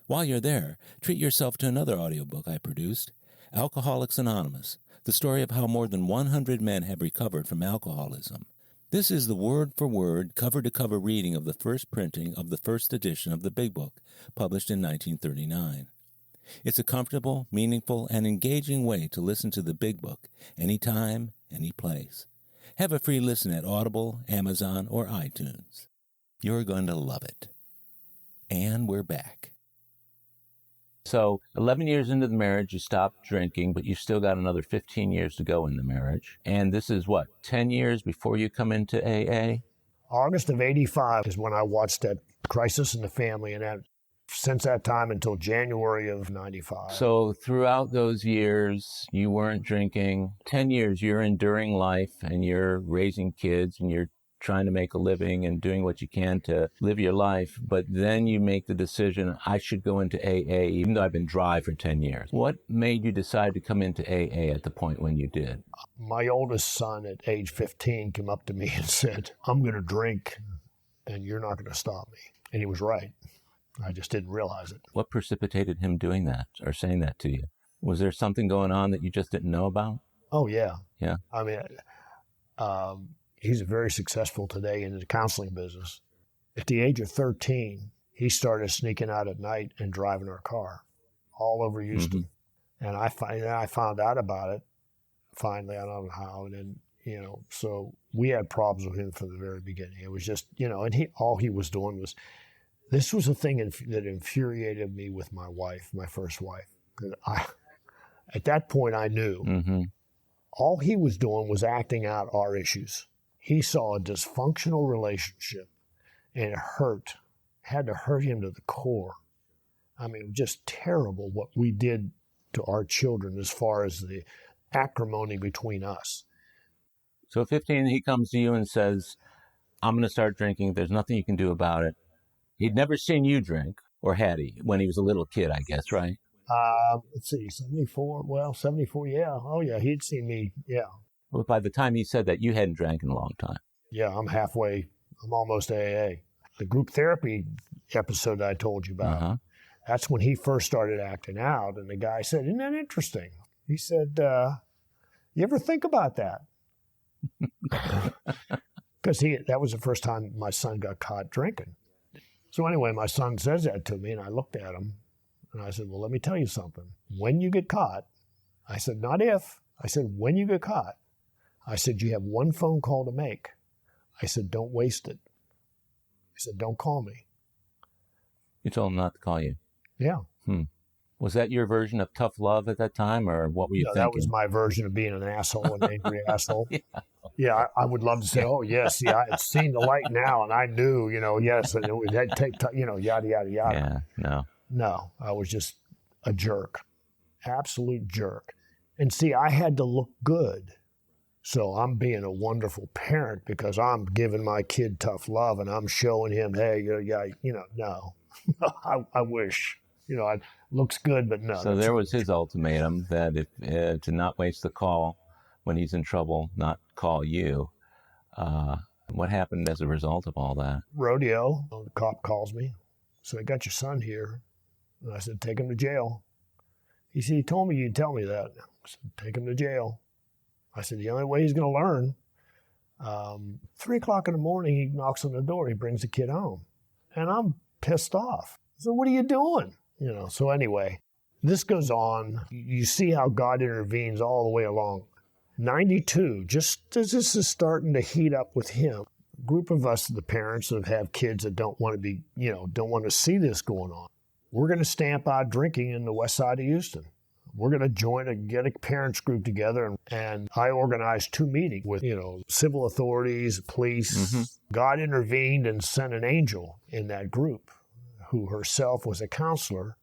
While you're there, treat yourself to another audiobook I produced, Alcoholics Anonymous, the story of how more than 100 men have recovered from alcoholism. This is the word-for-word, cover-to-cover reading of the first printing of the first edition of the Big Book, published in 1939. It's a comfortable, meaningful, and engaging way to listen to the Big Book, anytime, any place. Have a free listen at Audible, Amazon, or iTunes. You're going to love it. And we're back. So 11 years into the marriage, you stopped drinking, but you still got another 15 years to go in the marriage. And this is what, 10 years before you come into AA? August of 85 is when I watched that Crisis in the Family, and that, since that time until January of 95. So throughout those years, you weren't drinking. 10 years, you're enduring life, and you're raising kids, and you're trying to make a living and doing what you can to live your life. But then you make the decision, I should go into AA, even though I've been dry for 10 years. What made you decide to come into AA at the point when you did? My oldest son at age 15 came up to me and said, I'm going to drink and you're not going to stop me. And he was right. I just didn't realize it. What precipitated him doing that or saying that to you? Was there something going on that you just didn't know about? Oh, yeah. Yeah. I mean, he's very successful today in the counseling business. At the age of 13, he started sneaking out at night and driving our car all over Houston. Mm-hmm. And I found out about it, finally, I don't know how. And then, so we had problems with him from the very beginning. It was just, and all he was doing was, this was a thing that infuriated me with my wife, my first wife. At that point, I knew all he was doing was acting out our issues. He saw a dysfunctional relationship, and it had to hurt him to the core. I mean, it was just terrible what we did to our children as far as the acrimony between us. So at 15, he comes to you and says, I'm going to start drinking. There's nothing you can do about it. He'd never seen you drink, or had he, when he was a little kid, I guess, right? Let's see, 74, well, 74, yeah. Oh, yeah, he'd seen me, yeah. But by the time he said that, you hadn't drank in a long time. Yeah, I'm almost AA. The group therapy episode I told you about, that's when he first started acting out, and the guy said, isn't that interesting? He said, you ever think about that? Because that was the first time my son got caught drinking. So anyway, my son says that to me, and I looked at him, and I said, well, let me tell you something. When you get caught, I said, not if. I said, when you get caught, I said, you have one phone call to make. I said, don't waste it. I said, don't call me. You told him not to call you? Yeah. Was that your version of tough love at that time, or what were you thinking? That was my version of being an asshole, an angry asshole. Yeah, I would love to say, oh, yes, yeah, it's seen the light now, and I knew, yes, and it would take, yada, yada, yada. Yeah, no. No, I was just a jerk, absolute jerk. And see, I had to look good. So I'm being a wonderful parent because I'm giving my kid tough love, and I'm showing him, hey, no, I wish. It looks good, but no. So there was his ultimatum that if to not waste the call when he's in trouble, not call you. What happened as a result of all that? Rodeo. The cop calls me. So I got your son here. And I said, take him to jail. He said, he told me you'd tell me that. I said, take him to jail. I said, the only way he's going to learn, 3 o'clock in the morning, he knocks on the door. He brings the kid home. And I'm pissed off. So what are you doing? So anyway, this goes on. You see how God intervenes all the way along. 92, just as this is starting to heat up with him, a group of us, the parents that have kids that don't want to be, don't want to see this going on. We're going to stamp out drinking in the west side of Houston. We're going to get a parents group together, and I organized 2 meetings with, civil authorities, police. God intervened and sent an angel in that group, who herself was a counselor,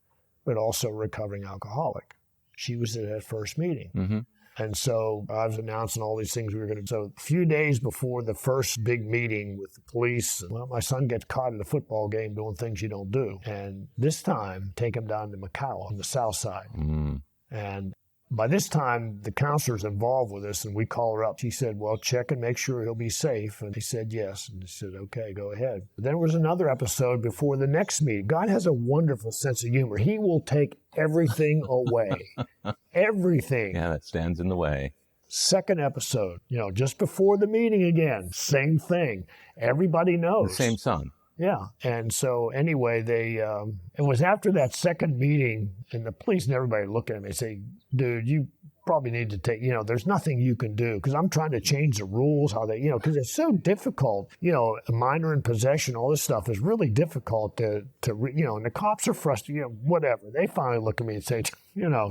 but also a recovering alcoholic. She was at that first meeting. And so I was announcing all these things we were going to do. So a few days before the first big meeting with the police, well, my son gets caught at a football game doing things you don't do. And this time, take him down to Macau on the south side. And By this time, the counselor's involved with us, and we call her up. She said, well, check and make sure he'll be safe. And he said, yes. And he said, okay, go ahead. There was another episode before the next meeting. God has a wonderful sense of humor. He will take everything away. Everything. Yeah, that stands in the way. Second episode, just before the meeting again, same thing. Everybody knows. The same son. Yeah. And so anyway, it was after that second meeting, and the police and everybody look at me and say, dude, you probably need to take, there's nothing you can do, because I'm trying to change the rules, how they, because it's so difficult, a minor in possession, all this stuff is really difficult to and the cops are frustrated, whatever. They finally look at me and say,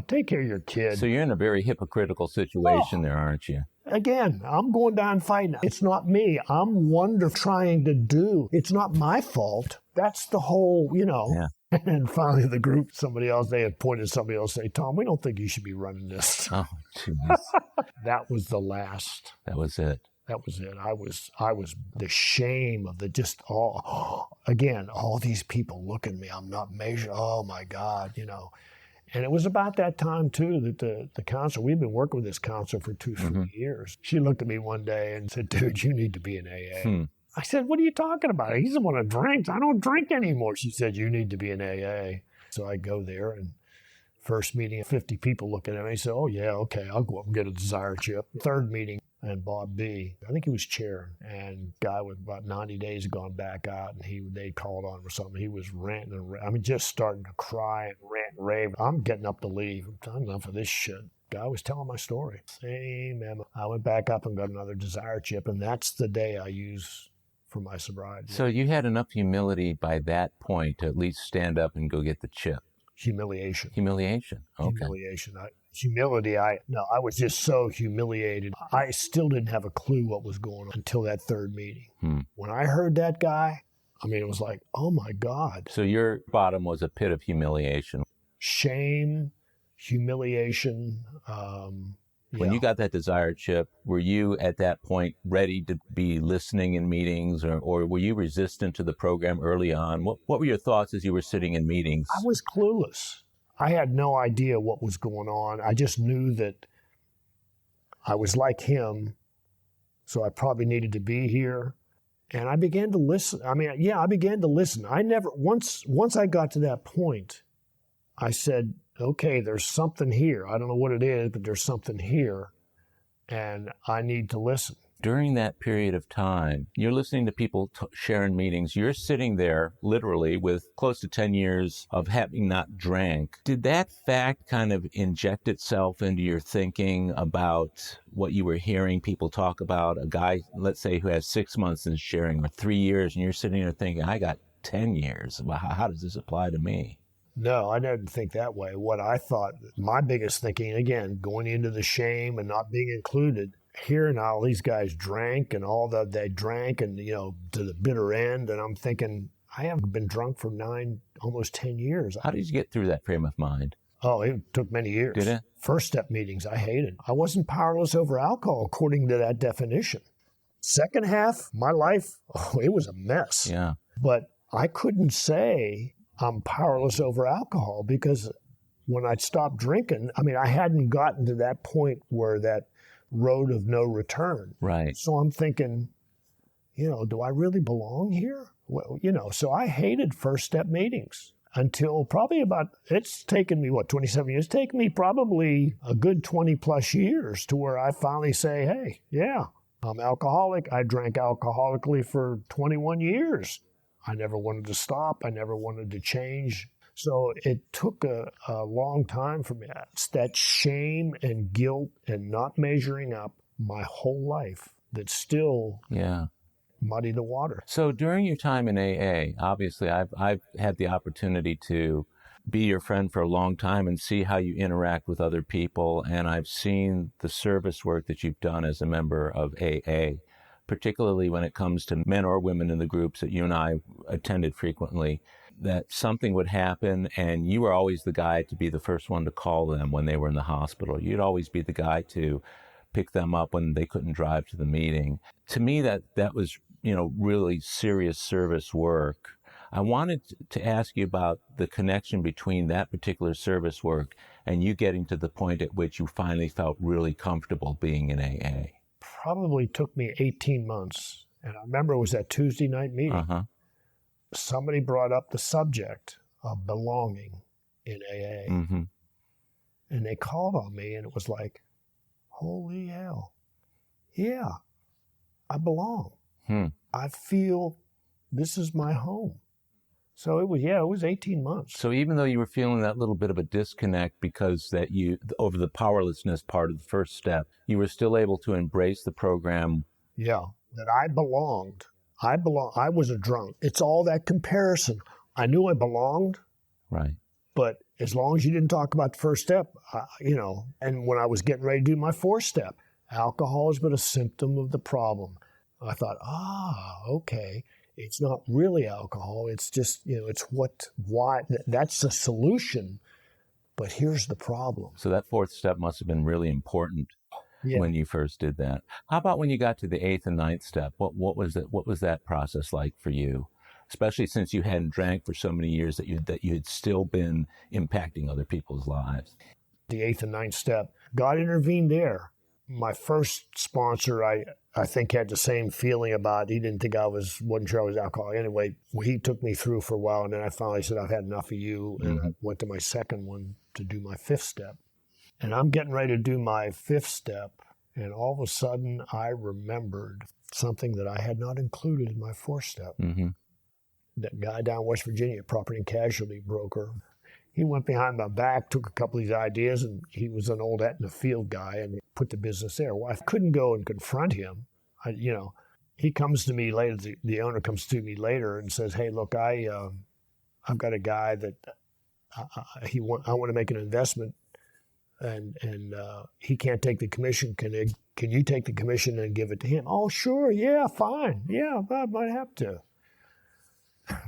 take care of your kid. So you're in a very hypocritical situation there, aren't you? Again, I'm going down fighting. It's not me. I'm trying to do. It's not my fault. That's the whole, Yeah. And finally the group, they had pointed somebody else, say, Tom, we don't think you should be running this. Oh, jeez. That was the last. That was it. That was it. I was the shame of all these people look at me. I'm not measured. Oh my God, And it was about that time, too, that the counselor, we've been working with this counselor for 2-3 years. She looked at me one day and said, dude, you need to be in AA. I said, what are you talking about? He's the one that drinks. I don't drink anymore. She said, you need to be in AA. So I go there, and first meeting, 50 people looking at me. I said, oh, yeah, okay, I'll go up and get a desire chip. Third meeting, and Bob B., I think he was chair, and guy with about 90 days had gone back out, and they called on him or something. He was ranting and just starting to cry and rant and rave. I'm getting up to leave. I'm enough of this shit. Guy was telling my story. Same memo. I went back up and got another desire chip, and that's the day I use for my sobriety. So you had enough humility by that point to at least stand up and go get the chip. Humiliation. Okay. Humiliation. I was just so humiliated. I still didn't have a clue what was going on until that third meeting. When I heard that guy, it was like, oh my God. So your bottom was a pit of humiliation. Shame, humiliation. When you got that desire chip, were you at that point ready to be listening in meetings, or were you resistant to the program early on? What were your thoughts as you were sitting in meetings? I was clueless. I had no idea what was going on. I just knew that I was like him, so I probably needed to be here. And I began to listen. I began to listen. Once I got to that point, I said, okay, there's something here. I don't know what it is, but there's something here, and I need to listen. During that period of time, you're listening to people share in meetings. You're sitting there literally with close to 10 years of having not drank. Did that fact kind of inject itself into your thinking about what you were hearing people talk about? A guy, let's say, who has 6 months in sharing, or 3 years, and you're sitting there thinking, I got 10 years. How does this apply to me? No, I didn't think that way. What I thought, my biggest thinking, again, going into the shame and not being included, hearing all these guys drank and they drank and, to the bitter end. And I'm thinking, I haven't been drunk for almost 10 years. How did you get through that frame of mind? Oh, it took many years. Did it? First step meetings, I hated. I wasn't powerless over alcohol, according to that definition. Second half, my life, it was a mess. Yeah. But I couldn't say I'm powerless over alcohol, because when I'd stopped drinking, I hadn't gotten to that point where that road of no return. Right. So I'm thinking, do I really belong here? Well, so I hated first step meetings until probably it's taken me, 27 years? It's taken me probably a good 20 plus years to where I finally say, hey, yeah, I'm alcoholic. I drank alcoholically for 21 years. I never wanted to stop. I never wanted to change. So it took a long time for me. It's that shame and guilt and not measuring up my whole life that still muddy the water. So during your time in AA, obviously I've had the opportunity to be your friend for a long time and see how you interact with other people. And I've seen the service work that you've done as a member of AA, particularly when it comes to men or women in the groups that you and I attended frequently, that something would happen and you were always the guy to be the first one to call them when they were in the hospital. You'd always be the guy to pick them up when they couldn't drive to the meeting. To me, that was, really serious service work. I wanted to ask you about the connection between that particular service work and you getting to the point at which you finally felt really comfortable being in AA. Probably took me 18 months. And I remember it was that Tuesday night meeting. Uh-huh. Somebody brought up the subject of belonging in AA. Mm-hmm. And they called on me, and it was like, holy hell. Yeah, I belong. I feel this is my home. So it was 18 months. So even though you were feeling that little bit of a disconnect because that you, over the powerlessness part of the first step, you were still able to embrace the program. Yeah, that I belonged. I was a drunk. It's all that comparison. I knew I belonged. Right. But as long as you didn't talk about the first step, and when I was getting ready to do my fourth step, alcohol is but a symptom of the problem. I thought, okay. It's not really alcohol. It's just, that's the solution. But here's the problem. So that fourth step must have been really important when you first did that. How about when you got to the eighth and ninth step? What was it? What was that process like for you? Especially since you hadn't drank for so many years that you had still been impacting other people's lives. The eighth and ninth step, God intervened there. My first sponsor, I think, had the same feeling about. He didn't think wasn't sure I was alcoholic. Anyway, he took me through for a while, and then I finally said, I've had enough of you, and I went to my second one to do my fifth step. And I'm getting ready to do my fifth step, and all of a sudden I remembered something that I had not included in my fourth step. Mm-hmm. That guy down in West Virginia, property and casualty broker, he went behind my back, took a couple of these ideas, and he was an old Aetna field guy, and put the business there. Well, I couldn't go and confront him. He comes to me later, the owner comes to me later and says, hey, look, I've got a guy that I want to make an investment, and he can't take the commission. Can you take the commission and give it to him? Oh, sure, yeah, fine. Yeah, I might have to.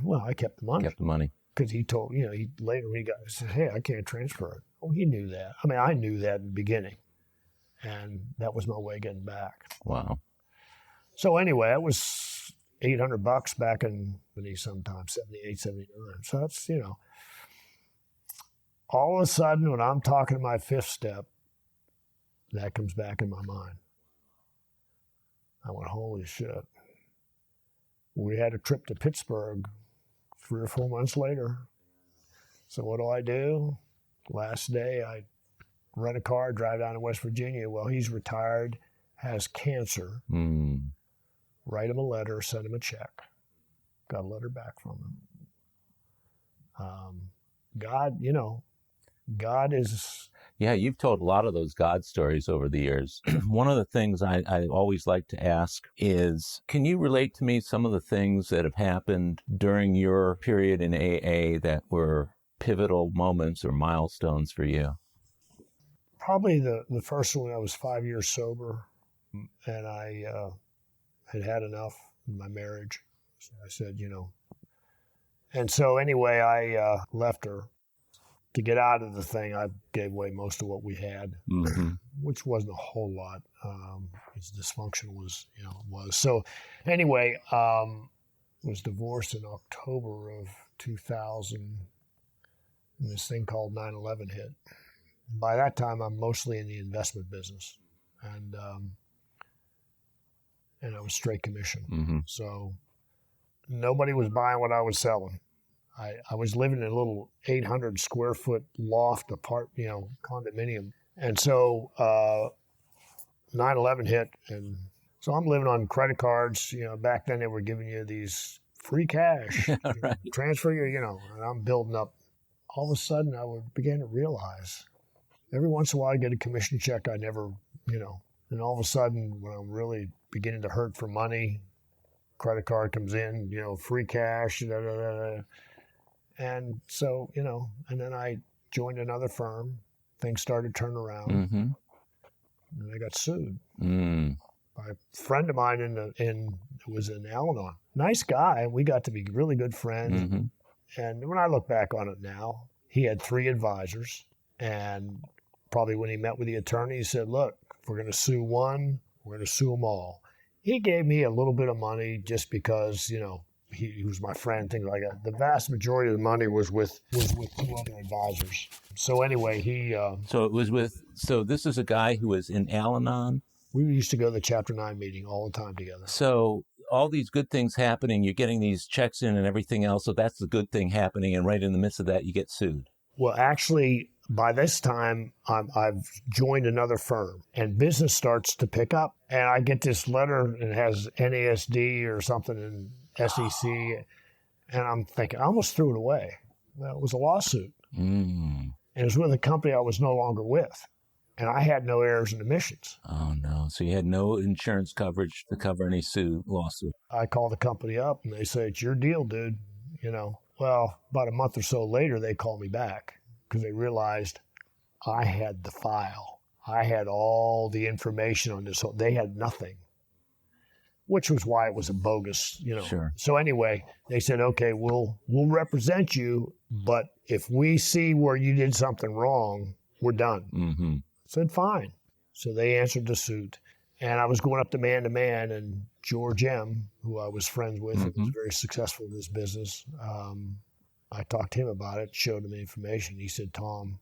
Well, I kept the money. Because he told, later when he said, hey, I can't transfer it. Oh, he knew that. I mean, I knew that in the beginning. And that was my way of getting back. Wow. So anyway, that was $800 back in sometime, 78, 79. So that's, all of a sudden when I'm talking to my fifth step, that comes back in my mind. I went, holy shit. We had a trip to Pittsburgh 3 or 4 months later. So what do? Last day, I rent a car, drive down to West Virginia. Well, he's retired, has cancer. Write him a letter, send him a check. Got a letter back from him. God is... Yeah, you've told a lot of those God stories over the years. One of the things I always like to ask is, can you relate to me some of the things that have happened during your period in AA that were pivotal moments or milestones for you? Probably the first one, I was 5 years sober, and I had enough in my marriage. So I said, And so anyway, I left her. To get out of the thing, I gave away most of what we had, which wasn't a whole lot. As dysfunctional as it was. So anyway, was divorced in October of 2000, and this thing called 9/11 hit. By that time, I'm mostly in the investment business, and I was straight commission. So nobody was buying what I was selling. I was living in a little 800 square foot loft condominium. And so 9/11 hit. And so I'm living on credit cards. Back then they were giving you these free cash, right. Transfer and I'm building up. All of a sudden I began to realize every once in a while I get a commission check I never, and all of a sudden when I'm really beginning to hurt for money, credit card comes in, free cash, And so, and then I joined another firm. Things started turning around. And I got sued by a friend of mine was in Al-Anon. Nice guy. We got to be really good friends. And when I look back on it now, he had 3 advisors. And probably when he met with the attorney, he said, look, if we're going to sue one, we're going to sue them all. He gave me a little bit of money just because, he was my friend, things like that. The vast majority of the money was with 2 other advisors. So anyway, So this is a guy who was in Al-Anon. we used to go to the Chapter 9 meeting all the time together. So all these good things happening, you're getting these checks in and everything else. So that's the good thing happening. And right in the midst of that, you get sued. Well, actually, by this time, I've joined another firm, and business starts to pick up. And I get this letter, and it has NASD or something in SEC, and I'm thinking, I almost threw it away. Well, it was a lawsuit. And it was with a company I was no longer with. And I had no errors and omissions. Oh, no. So you had no insurance coverage to cover any lawsuit. I called the company up, and they say, it's your deal, dude. Well, about a month or so later, they called me back because they realized I had the file. I had all the information on this. They had nothing, which was why it was a bogus, Sure. So anyway, they said, okay, we'll represent you, but if we see where you did something wrong, we're done. Mm-hmm. I said, fine. So they answered the suit. And I was going up to man, and George M., who I was friends with, and was very successful in this business, I talked to him about it, showed him the information. He said, Tom,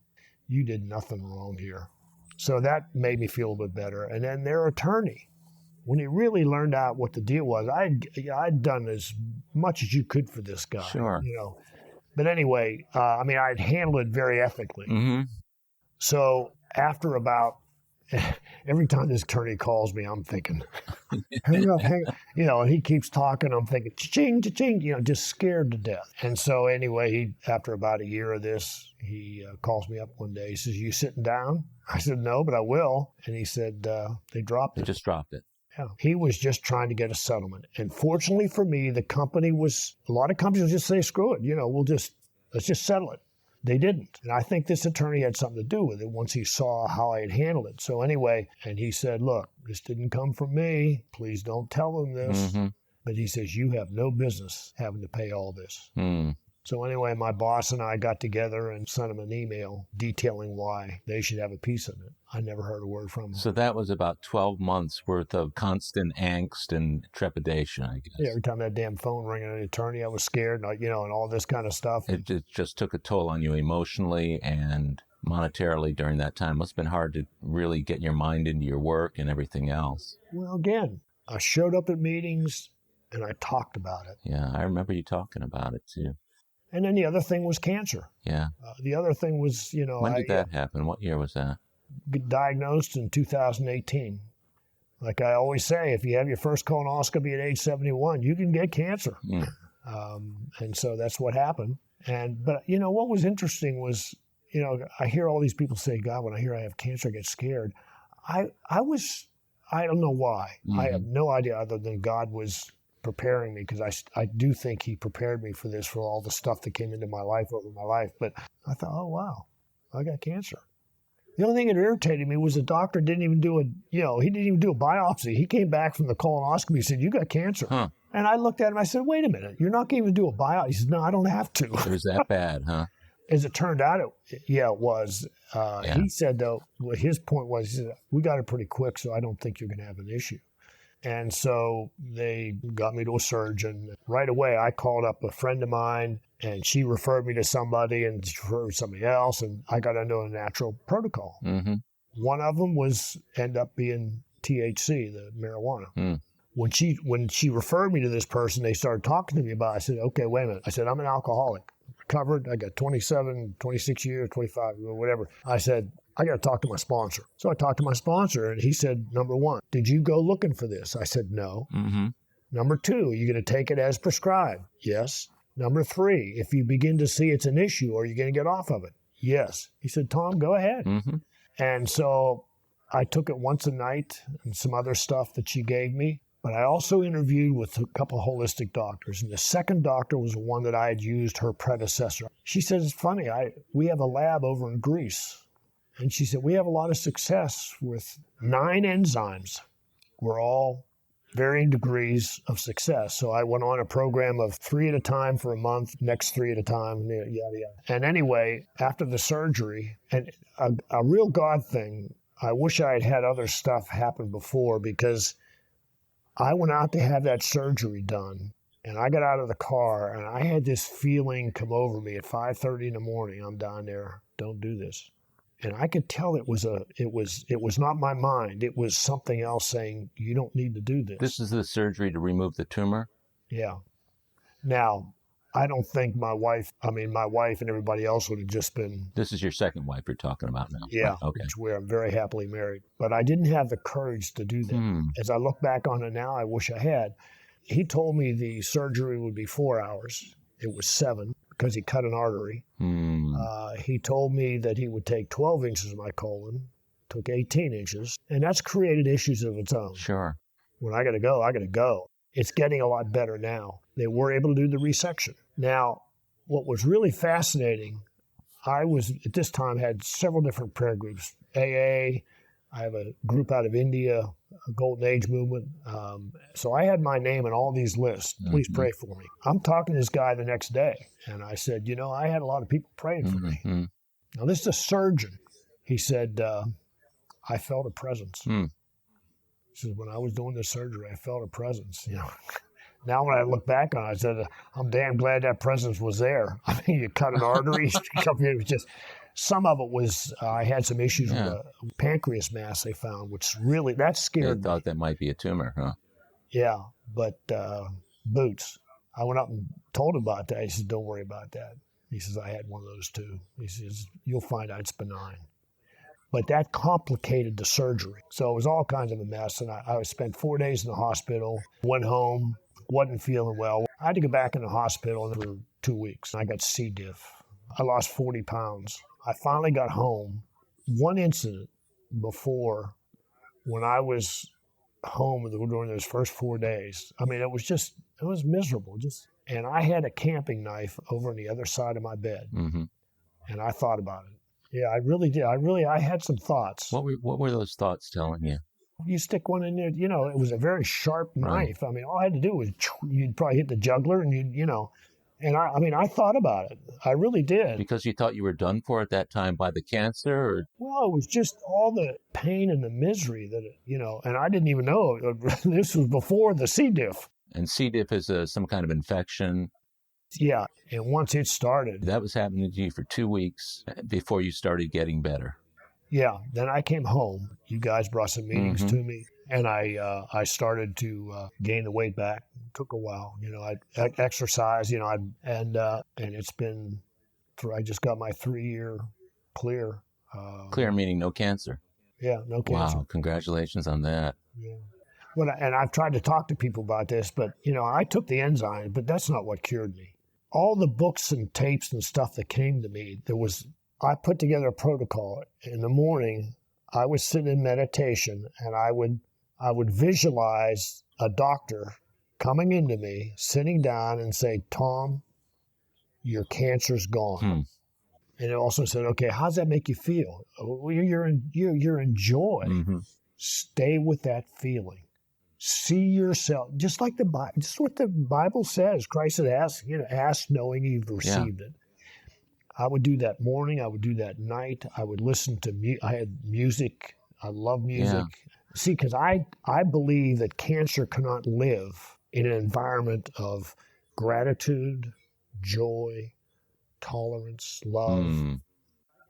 you did nothing wrong here. So that made me feel a bit better. And then their attorney, when he really learned out what the deal was, I'd done as much as you could for this guy. Sure. But anyway, I'd handled it very ethically. Mm-hmm. So after about, every time this attorney calls me, I'm thinking, hang up. And he keeps talking. I'm thinking, cha-ching, cha-ching, just scared to death. And so anyway, after about a year of this, he calls me up one day. He says, you sitting down? I said, no, but I will. And he said, they dropped it. They just dropped it. Yeah. He was just trying to get a settlement. And fortunately for me, a lot of companies will just say, screw it, let's just settle it. They didn't. And I think this attorney had something to do with it once he saw how I had handled it. So anyway, and he said, look, this didn't come from me. Please don't tell them this. Mm-hmm. But he says, you have no business having to pay all this. Mm. So anyway, my boss and I got together and sent him an email detailing why they should have a piece of it. I never heard a word from him. So that was about 12 months worth of constant angst and trepidation, I guess. Yeah, every time that damn phone rang on an attorney, I was scared, and all this kind of stuff. It just took a toll on you emotionally and monetarily during that time. Must have been hard to really get your mind into your work and everything else. Well, again, I showed up at meetings and I talked about it. Yeah, I remember you talking about it too. And then the other thing was cancer. Yeah. The other thing was, When did that happen? What year was that? Diagnosed in 2018. Like I always say, if you have your first colonoscopy at age 71, you can get cancer. Mm. And so that's what happened. But what was interesting was, I hear all these people say, God, when I hear I have cancer, I get scared. I don't know why. Mm-hmm. I have no idea other than God was preparing me, because I do think he prepared me for this, for all the stuff that came into my life over my life. But I thought, oh, wow, I got cancer. The only thing that irritated me was the doctor didn't even do a biopsy. He came back from the colonoscopy and said, you got cancer. Huh. And I looked at him, I said, wait a minute, you're not going to even do a biopsy? He said, no, I don't have to. It was that bad, huh? As it turned out, it was. Yeah. He said, though, his point was, he said, we got it pretty quick, so I don't think you're going to have an issue. And so they got me to a surgeon. Right away, I called up a friend of mine, and she referred me to somebody, and she referred to somebody else, and I got into a natural protocol. Mm-hmm. One of them ended up being THC, the marijuana. Mm. When she referred me to this person, they started talking to me about it. I said, okay, wait a minute. I said, I'm an alcoholic. Recovered. I got 26 years, 25, whatever. I said, I got to talk to my sponsor. So I talked to my sponsor, and he said, number one, did you go looking for this? I said, no. Mm-hmm. Number two, are you going to take it as prescribed? Yes. Number three, if you begin to see it's an issue, are you going to get off of it? Yes. He said, Tom, go ahead. Mm-hmm. And so I took it once a night and some other stuff that she gave me. But I also interviewed with a couple of holistic doctors. And the second doctor was the one that I had used, her predecessor. She said, it's funny, we have a lab over in Greece. And she said, we have a lot of success with 9 enzymes. We're all varying degrees of success. So I went on a program of 3 at a time for a month, next 3 at a time, yada, yada. And anyway, after the surgery, and a real God thing, I wish I had had other stuff happen before, because I went out to have that surgery done, And I got out of the car, and I had this feeling come over me at 5:30 in the morning. I'm down there. Don't do this. And I could tell it was not my mind. It was something else saying, you don't need to do this. This is the surgery to remove the tumor? Yeah. Now, I don't think my wife and everybody else would have just been. This is your second wife you're talking about now? Yeah, right. Okay. Which where I'm very happily married. But I didn't have the courage to do that. As I look back on it now, I wish I had. He told me the surgery would be 4 hours. It was 7 because he cut an artery. He told me that he would take 12 inches of my colon, took 18 inches, and that's created issues of its own. Sure. When I got to go. It's getting a lot better now. They were able to do the resection. Now, what was really fascinating, I was at this time had several different prayer groups. AA, I have a group out of India, a Golden Age movement. So I had my name in all these lists. Please pray for me. I'm talking to this guy the next day, and I said, I had a lot of people praying for me. Now, this is a surgeon. He said, I felt a presence. He said, when I was doing this surgery, I felt a presence. Now when I look back on it, I said, I'm damn glad that presence was there. I mean, you cut an artery. It was just, some of it was, I had some issues with a pancreas mass they found, which really, that scared me. They thought that might be a tumor, huh? Yeah, but boots. I went up and told him about that. He said, don't worry about that. He says, I had one of those too. He says, you'll find out it's benign. But that complicated the surgery. So it was all kinds of a mess. And I spent 4 days in the hospital, went home, wasn't feeling well. I had to go back in the hospital for 2 weeks. I got C. diff. I lost 40 pounds. I finally got home. One incident before, when I was home during those first 4 days, I mean, it was miserable. And I had a camping knife over on the other side of my bed. And I thought about it. Yeah, I really did. I had some thoughts. What were those thoughts telling you? You stick one in there, it was a very sharp knife. Right. I mean, all I had to do was, you'd probably hit the jugular and and I thought about it. I really did. Because you thought you were done for at that time by the cancer? Or? Well, it was just all the pain and the misery that, and I didn't even know. This was before the C. diff. And C. diff is some kind of infection. Yeah, and once it started. That was happening to you for 2 weeks before you started getting better. Yeah, then I came home. You guys brought some meetings to me, and I started to gain the weight back. It took a while. I exercise, and it's been, I just got my 3-year clear. Clear meaning no cancer? Yeah, no cancer. Wow, congratulations on that. Yeah. Well, and I've tried to talk to people about this, but, I took the enzyme, but that's not what cured me. All the books and tapes and stuff that came to me, I put together a protocol. In the morning, I would sit in meditation, and I would visualize a doctor coming into me, sitting down and say, Tom, your cancer's gone. And it also said, okay, how does that make you feel? Well, you're in joy. Stay with that feeling. See yourself, just like just what the Bible says. Christ said, ask knowing you've received it. I would do that morning. I would do that night. I would listen to I had music. I love music. Yeah. See, because I believe that cancer cannot live in an environment of gratitude, joy, tolerance, love.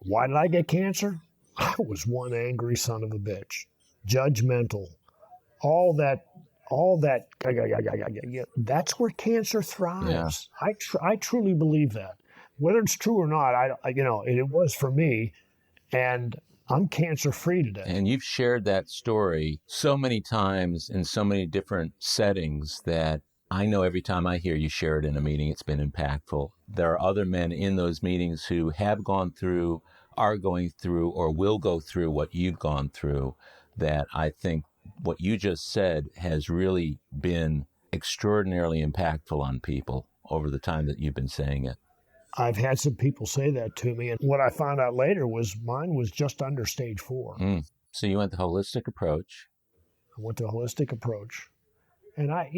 Why did I get cancer? I was one angry son of a bitch, judgmental. All that, that's where cancer thrives. Yeah. I truly believe that. Whether it's true or not, it was for me, and I'm cancer-free today. And you've shared that story so many times in so many different settings that I know every time I hear you share it in a meeting, it's been impactful. There are other men in those meetings who have gone through, are going through, or will go through what you've gone through, that I think what you just said has really been extraordinarily impactful on people over the time that you've been saying it. I've had some people say that to me, and what I found out later was mine was just under stage 4. So you went the holistic approach. I went the holistic approach. And I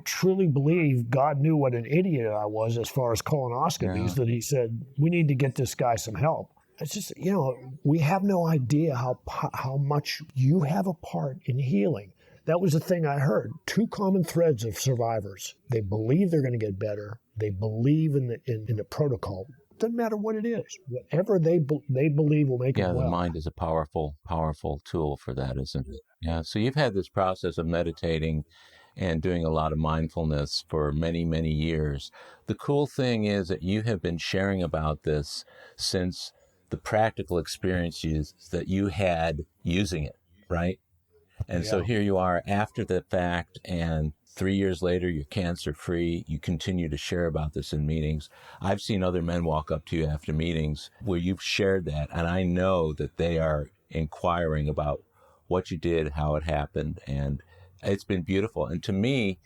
truly believe God knew what an idiot I was as far as colonoscopies, that he said, we need to get this guy some help. It's just, we have no idea how much you have a part in healing. That was the thing I heard. Two common threads of survivors. They believe they're going to get better. They believe in the protocol. Doesn't matter what it is. Whatever they believe will make them well. Yeah, the mind is a powerful, powerful tool for that, isn't it? Yeah, so you've had this process of meditating and doing a lot of mindfulness for many, many years. The cool thing is that you have been sharing about this since the practical experiences that you had using it, right? And so here you are after the fact, and 3 years later, you're cancer-free. You continue to share about this in meetings. I've seen other men walk up to you after meetings where you've shared that, and I know that they are inquiring about what you did, how it happened, and it's been beautiful. And to me,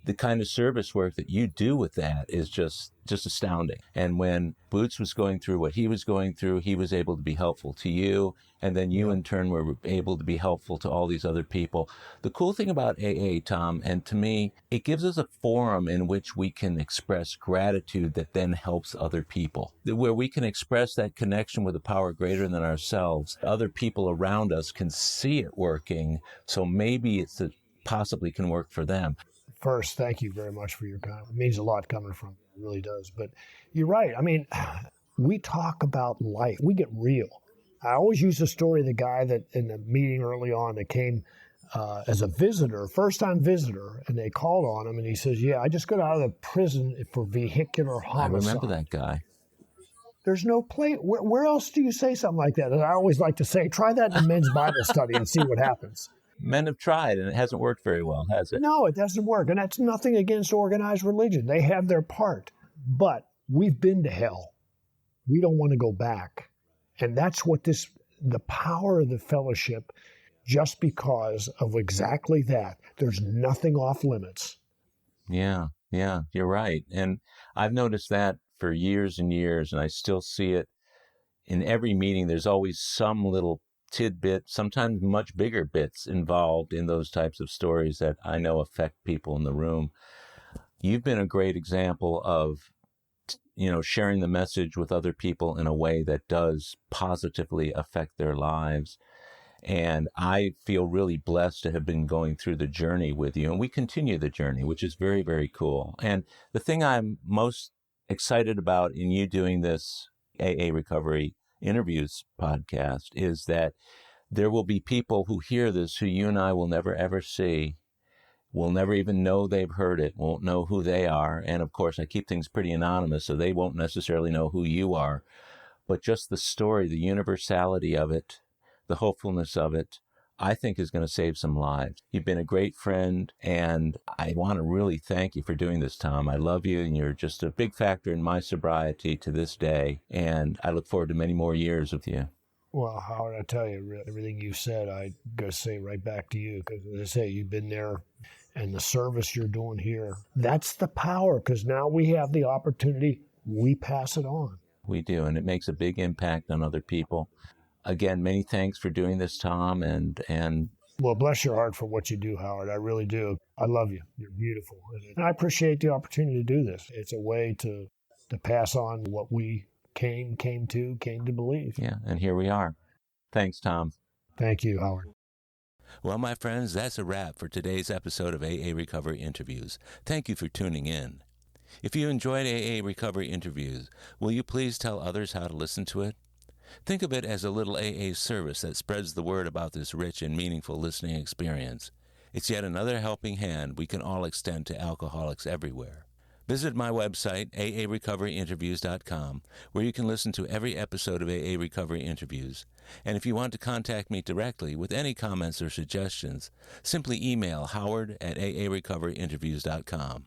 the kind of service work that you do with that is just astounding. And when Boots was going through what he was going through, he was able to be helpful to you. And then you in turn were able to be helpful to all these other people. The cool thing about AA, Tom, and to me, it gives us a forum in which we can express gratitude that then helps other people, where we can express that connection with a power greater than ourselves. Other people around us can see it working. So maybe it possibly can work for them. First, thank you very much for your comment. It means a lot coming from you. It really does. But you're right. I mean, we talk about life. We get real. I always use the story of the guy that in the meeting early on that came as a visitor, first-time visitor, and they called on him, and he says, yeah, I just got out of the prison for vehicular homicide. I remember that guy. There's no place. Where else do you say something like that? And I always like to say, try that in a men's Bible study and see what happens. Men have tried, and it hasn't worked very well, has it? No, it doesn't work. And that's nothing against organized religion. They have their part. But we've been to hell. We don't want to go back. And that's what the power of the fellowship, just because of exactly that. There's nothing off limits. Yeah, you're right. And I've noticed that for years and years, and I still see it in every meeting. There's always some little tidbit, sometimes much bigger bits involved in those types of stories that I know affect people in the room. You've been a great example of, sharing the message with other people in a way that does positively affect their lives. And I feel really blessed to have been going through the journey with you. And we continue the journey, which is very, very cool. And the thing I'm most excited about in you doing this AA Recovery Interviews podcast is that there will be people who hear this who you and I will never ever see, will never even know they've heard it, won't know who they are. And of course, I keep things pretty anonymous, so they won't necessarily know who you are. But just the story, the universality of it, the hopefulness of it, I think is going to save some lives. You've been a great friend, and I want to really thank you for doing this, Tom. I love you, and you're just a big factor in my sobriety to this day, and I look forward to many more years with you. Well, Howard, I tell you, everything you said, I got to say right back to you, because as I say, you've been there, and the service you're doing here, that's the power, because now we have the opportunity, we pass it on. We do, and it makes a big impact on other people. Again, many thanks for doing this, Tom, and well, bless your heart for what you do, Howard. I really do. I love you. You're beautiful. And I appreciate the opportunity to do this. It's a way to pass on what we came to believe. Yeah, and here we are. Thanks, Tom. Thank you, Howard. Well, my friends, that's a wrap for today's episode of AA Recovery Interviews. Thank you for tuning in. If you enjoyed AA Recovery Interviews, will you please tell others how to listen to it? Think of it as a little AA service that spreads the word about this rich and meaningful listening experience. It's yet another helping hand we can all extend to alcoholics everywhere. Visit my website, aarecoveryinterviews.com, where you can listen to every episode of AA Recovery Interviews. And if you want to contact me directly with any comments or suggestions, simply email howard@aarecoveryinterviews.com.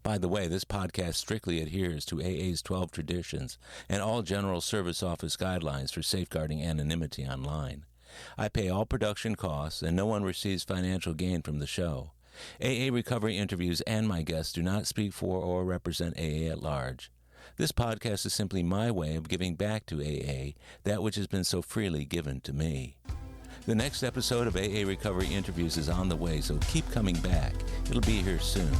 By the way, this podcast strictly adheres to AA's 12 traditions and all General Service Office guidelines for safeguarding anonymity online. I pay all production costs, and no one receives financial gain from the show. AA Recovery Interviews and my guests do not speak for or represent AA at large. This podcast is simply my way of giving back to AA that which has been so freely given to me. The next episode of AA Recovery Interviews is on the way, so keep coming back. It'll be here soon.